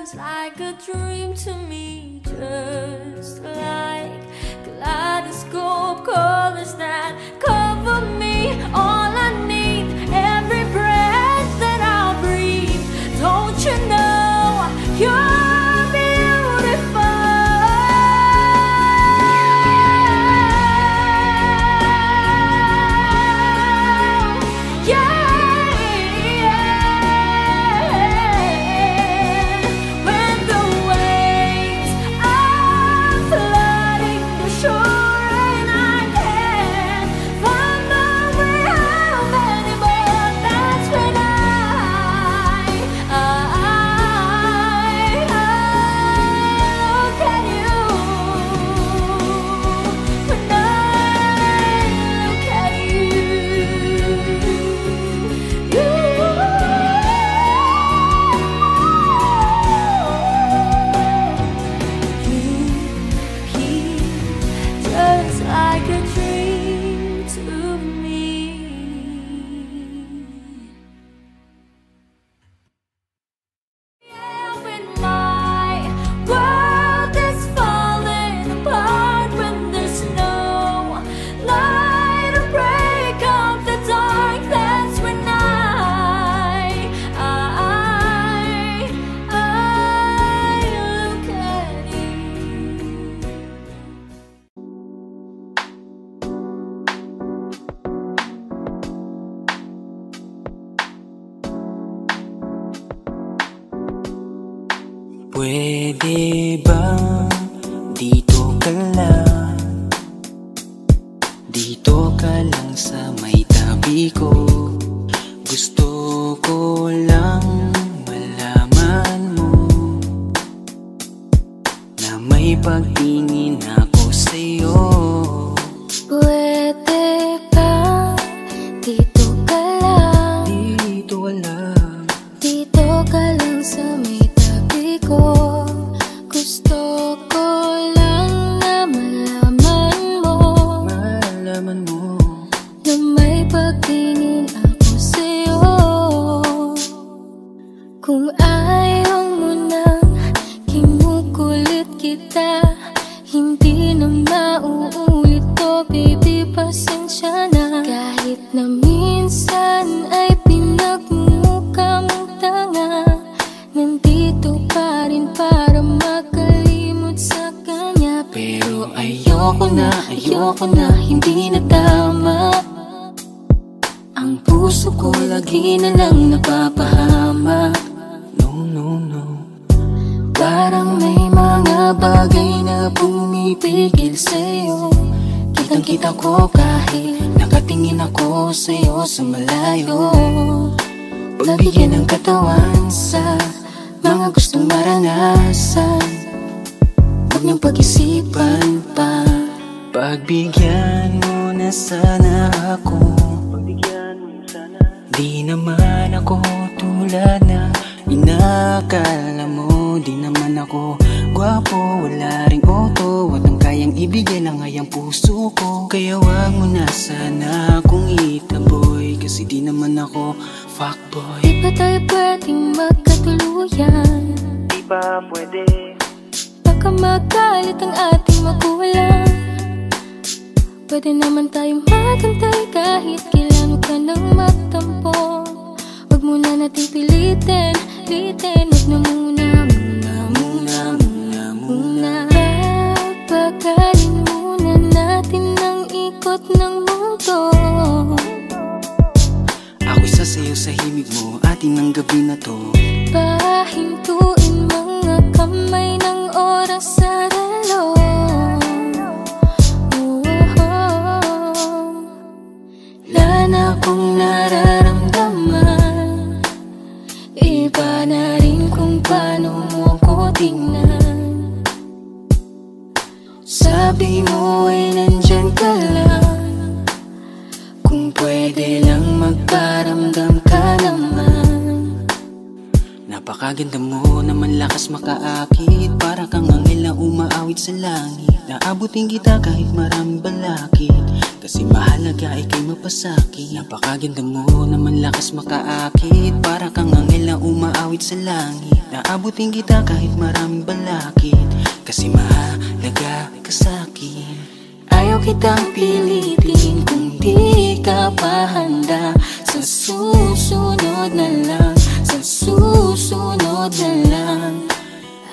just like a dream to me, just like kaleidoscope colors that cover me. All I need, every breath that I breathe. Don't you know you're beautiful? Yeah. Pwede ba dito ka lang? Dito ka lang sa may tabi ko. Gusto ko lang malaman mo na may pagtingin ako sa'yo. Pwede ba dito ka lang? Dito ka lang. Dito ka lang sa may tabi ko. Gusto ko lang na malaman mo, malaman mo na may pagtingin ako sa'yo. Kung ayaw mo nang kinukulit kita, hindi na mauulit to, baby, pasensya na. Kahit na minsan ay pinagmumukha mong tanga, nandito pa rin para makalimot sa kanya. Pero ayoko na, hindi na tama. Ang puso ko lagi na lang napapahama. No. Parang may mga bagay na pumipigil sa'yo. Kitang-kita ko kahit nakatingin ako sa'yo sa malayo. Pagbigyan ng katawan sa mga gustong maranasan, huwag niyong pag-isipan pa. Pagbigyan mo na sana ako. Di naman ako tulad na inakala mo. Di naman ako gwapo, wala ring auto, at ang kayang ibigay lang ay ang puso ko. Kaya wag mo na sana akong itaboy, kasi di naman ako fuckboy. Di ba tayo pwedeng magkatuluyan? Di ba pwede? Baka magalit ang ating magulang. Pwede naman tayong magantay kahit kailan ka nang magtampo. Huwag muna natin pilitin, huwag na muna. Papagalin muna natin ang ikot ng mundo. Ako'y sasayaw sa himig mo, atin ang gabi na to. Pahintuin mga kamay ng oras sa relo. Wala na akong nararamdaman, iba na rin kung paano mo ko tingnan. Sabi mo ay nandyan ka lang, kung pwede lang magparamdam ka naman. Napakaganda mo naman, lakas makaakit, para kang anghel na umaawit sa langit. Naabutin kita kahit maraming balakid, kasi mahalaga ika'y mapasakit. Napakaganda mo naman, lakas makaakit, para kang anghel na umaawit sa langit. Naabutin kita kahit maraming balakid, kasi mahalaga ka sa'kin. Ayaw kitang pilitin kung di ka pa handa. Sa susunod na lang, sa susunod na lang.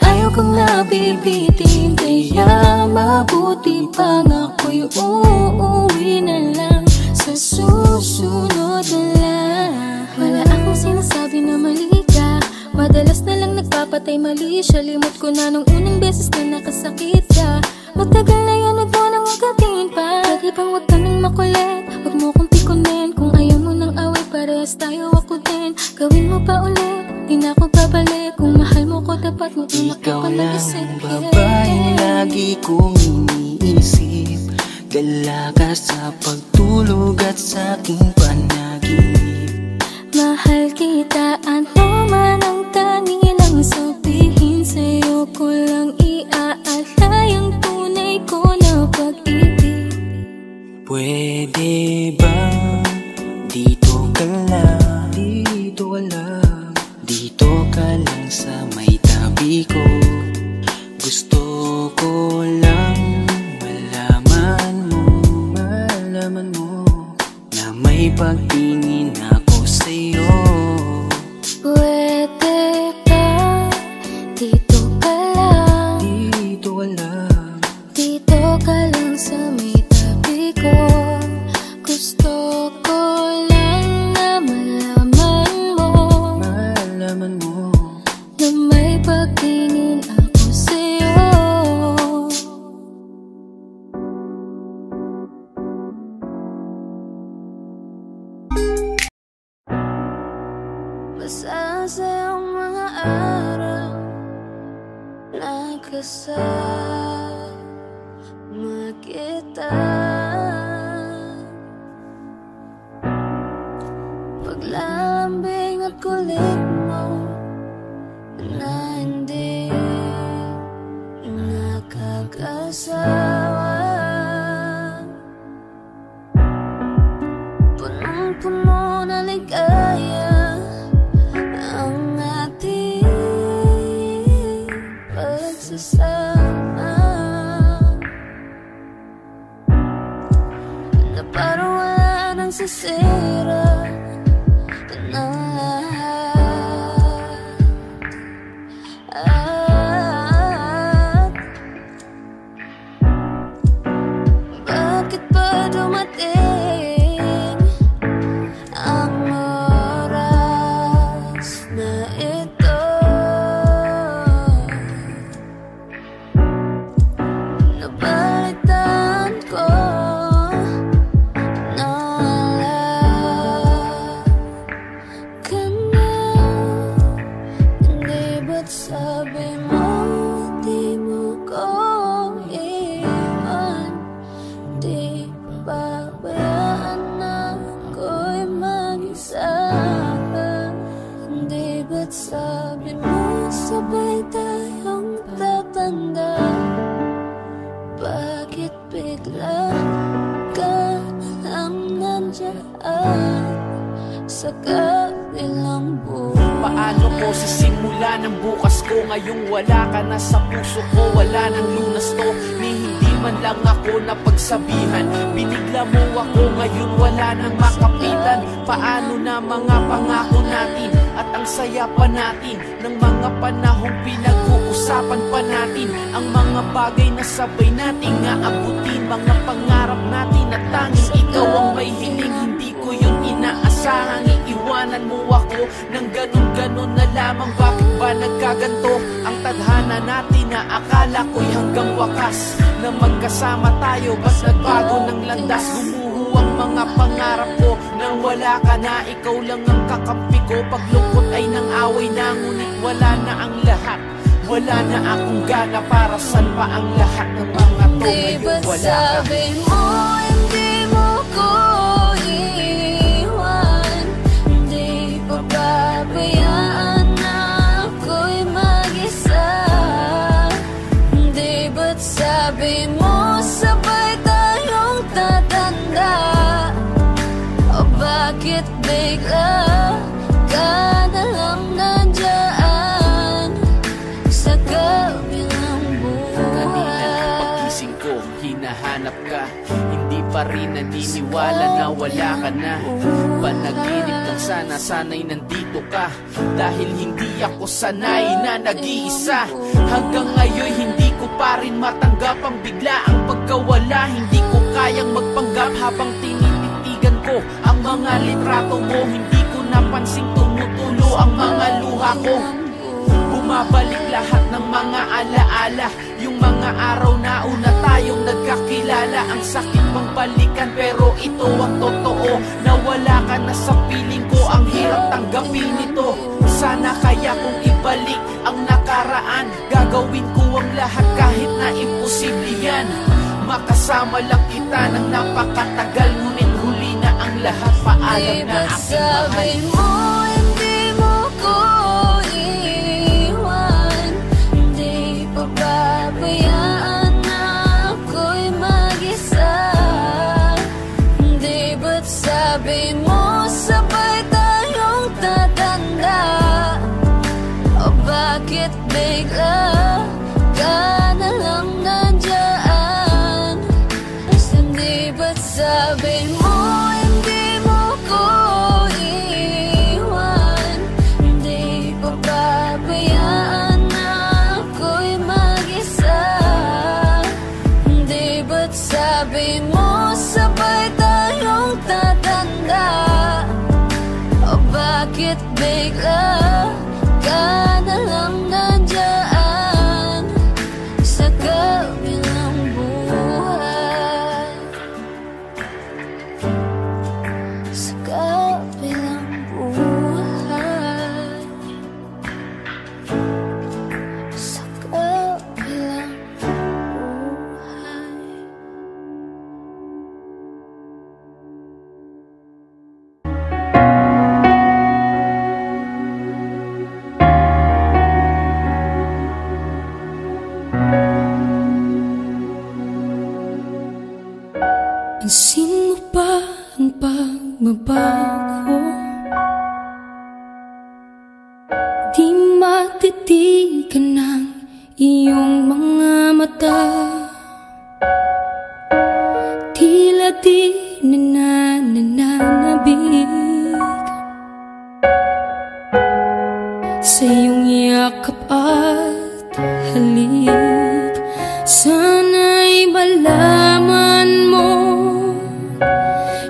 Ayaw kong nabibitin, kaya mabuti pang ako'y uuwi na lang. Sa susunod na lang. Wala akong sinasabi na mali ka, madalas na lang nagpapatay mali siya. Limot ko na nung unang beses na nakasakit ka. Matagal na yun, huwag mo nang ugatin pa. Pwede bang huwag ka nang makulit, huwag mo kong pikunin. Kung ayaw mo nang away, parehas tayo ako din. Gawin mo pa ulit, di na ako babalik. Kung mahal mo ko, dapat mo unak ko nag-isip. Ikaw lang babaeng lagi kong iniisip, dalaga sa pagtulog at sa aking panaginip. Mahal kita, ano man ang kanilang sabihin. Sa'yo ko lang iaalay ang tunay ko na pag-ibig. Pwede bang dito ka lang, dito ka lang, dito ka lang sa may tabi ko. Gusto ko lang malaman mo na may pagtingin ako sa'yo. Pwede ba dito ka lang, Dito ka lang, dito ka lang sa may tabi ko. Gusto ko lang na malaman mo na may pagtingin ako sa'yo. Basta sa'yong mga araw na kasama kita. Paglalambing at kulit mo na hindi nakakasawa. Punong-puno na ligaya ang ating pagsasama, na parang wala nang sisira ng lahat. Bakit ba dumating ang oras na ito? Nabalitaan ko na wala ka na. Hindi ba't sabi mo di mo ko iwan? Di pabayaan na ako'y mag-isa. Hindi ba't sabi mo sabay tayong tatanda? Bakit bigla ka lang nandiyan sa kabilang buhay? Paano ko sisimula ng bukas ko ngayong wala ka na sa puso ko? Wala nang lunas to, ni hindi man lang ako napagsabihan. Binigla mo ako ngayon, wala nang makapitan. Paano na mga pangako natin at ang saya pa natin ng mga panahong pinag-uusapan pa natin? Ang mga bagay na sabay natin nga abutin, mga pangarap natin at tanging ikaw ang may hiling. Hindi ko yun inaasahang iiwanan mo ako ng ganun-ganun na lamang. Bakit ba nagkaganto ang tadhana natin na akala ko'y hanggang wakas na magkasama tayo? Ba't nagbago ng landas? Gumuho ang mga pangarap ko nang wala ka na. Ikaw lang ang kakampi ko, paglungkot ay nang away na. Ngunit wala na ang lahat, wala na akong gana. Para saan pa ang lahat ng mga to? Ngayon wala ka. Sabi mo hindi mo ko iwan, hindi pa babayaan na ako'y mag-isa. Hindi ba't sabi mo sabay tayong tatanda? O bakit bigla ka na lang nandyan ka, hindi pa rin naniniwala na wala ka na. Panaginip lang sana, sana'y nandito ka, dahil hindi ako sanay na nag-iisa. Hanggang ngayon hindi ko pa rin matanggap ang biglaang pagkawala. Hindi ko kayang magpanggap habang tinititigan ko ang mga litrato mo. Hindi ko napansing tumutulo ang mga luha ko. Bumabalik lahat ng mga alaala, yung mga araw na una tayong nagkakilala. Ang sakit mong balikan pero ito ang totoo, nawala ka na sa piling ko, ang hirap tanggapin ito. Sana kaya kung ibalik ang nakaraan, gagawin ko ang lahat kahit na imposible yan. Makasama lang kita ng napakatagal, ngunit huli na ang lahat, paalam na aking mahal. Hindi mo ko iiwan, hindi pababayaan na ako'y mag-isa. Hindi ba't sabi mo sabay tayong tatanda? O bakit bigla ka na lang nandyan? Hindi ba't sabi mo hindi mo ko iiwan, hindi pababayaan na ako'y mag-isa? Hindi ba't sabi mo sabay tayong tatanda? O bakit bigla ka na lang nandyan sa kabilang buhay? Sa kabilang buhay, sa kabilang buhay. Pansin mo ba ang pagbabago? Di matitigan ng iyong mga mata, tila di nananabig sa iyong yakap at halik. Sana'y malaman mo,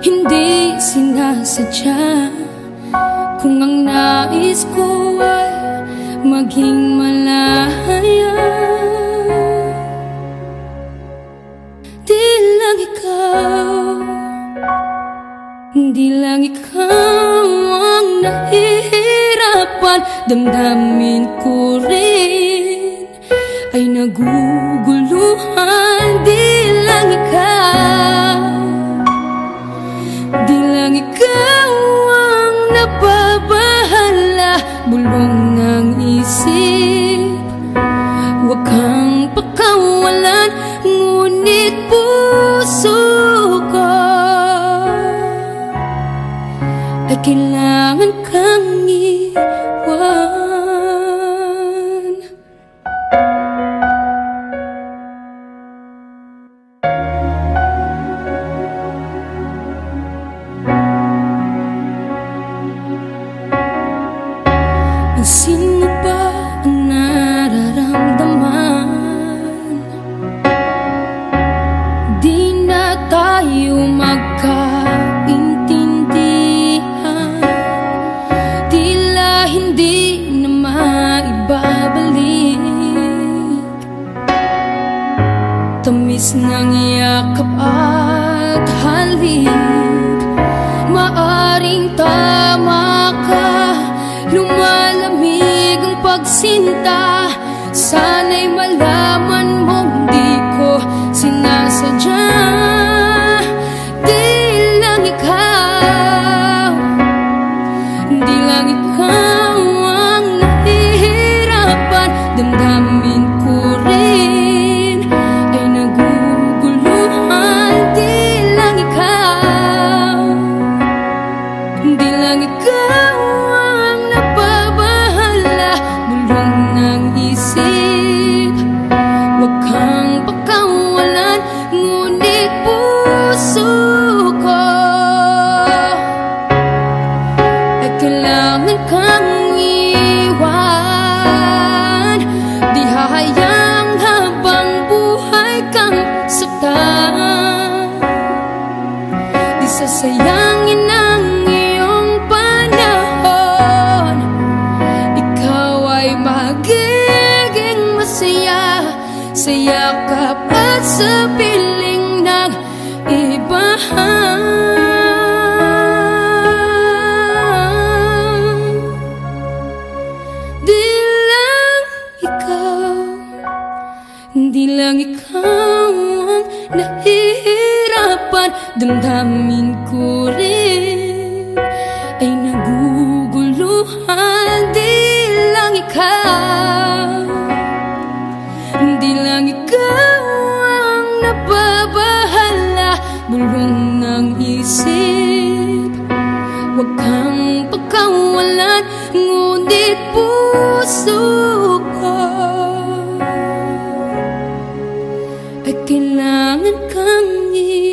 hindi sinasadya, kung ang nais ko ay maging malaya. Di lang ikaw, di lang ikaw ang nahihirapan. Damdamin ko rin ay naguguluhan. Di lang ikaw, di lang ikaw ang nababahala. Bulong ng isip, huwag kang pakawalan, ngunit puso ko ay kailangan kang iwan. Pansin mo ba ang nararamdaman? Di na tayo magkaintindihan, tila hindi na maibabalik. Tamis ng yakap at halik, maaring tama ka, lumalamig ang pagsinta. Sana'y malaman mong di ko sinasadya. Di lang ikaw, di lang ikaw ang nahihirapan. Damdamin ko rin ay naguguluhan. sa yakap at sa piling ng iba. Di lang ikaw ang nahihirapan. Damdamin ko rin ay naguguluhan. Di lang ikaw ang nababahala. Bulong ng isip, huwag kang pagkawalan. Ngunit puso ko ay kailangan kang iwan.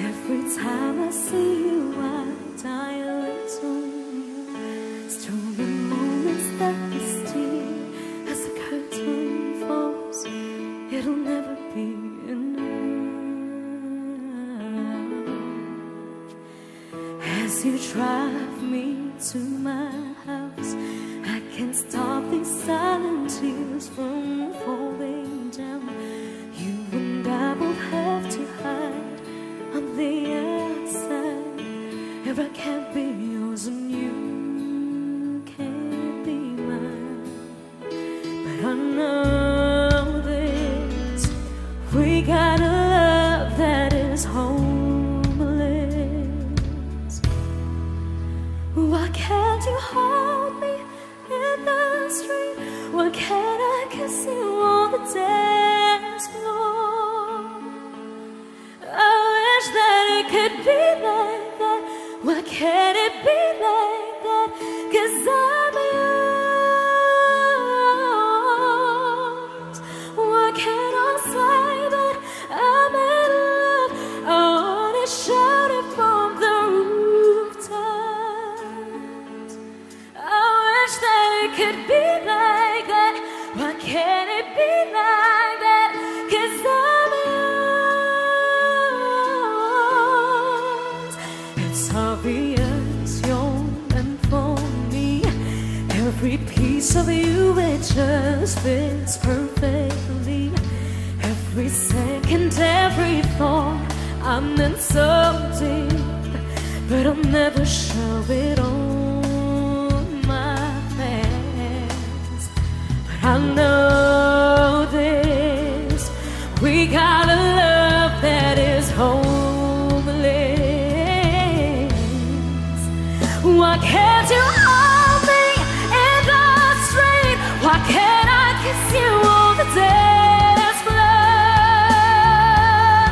Every time I see you, I die a little. Still the moments that we steal as the curtain falls. It'll never be enough. As you drive me to my house, I can't stop these silent tears from falling down. You and I both have to hide on the outside. If I can't be yours and you can't be mine, but I know this, we got a love that is homeless. Why can't you hold me in the street? Why can't I kiss you on the dance floor? That it could be like that. Why can't it be like that? 'Cause I'm yours. Why can't I say that I'm in love? I wanna shout it from the rooftops. I wish that it could be like that. Why can't it be like that? 'Cause I'm obvious you're meant for me. Every piece of you, it just fits perfectly. Every second, every thought, I'm in so deep, but I'll never show it on my face. But I know this, we got a love that is homeless. Why can't you hold me in the street? Why can't I kiss you on the dance floor?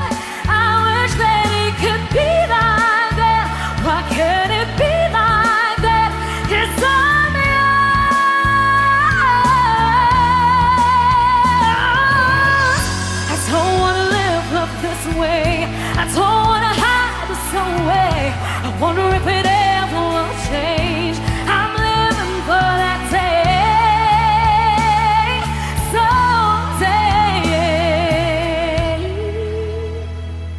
I wish that it could be like that. Why can't it be like that? 'Cause I'm yours. I don't wanna live up this way. I don't wanna hide this away. I wonder if it ever will change. I'm living for that day, someday.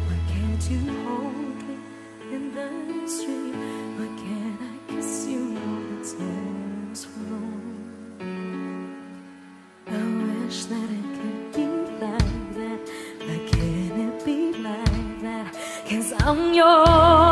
Why can't you hold me in the street? Why can't I kiss you on the dance floor? I wish that it could be like that. Why can't it be like that? 'Cause I'm yours.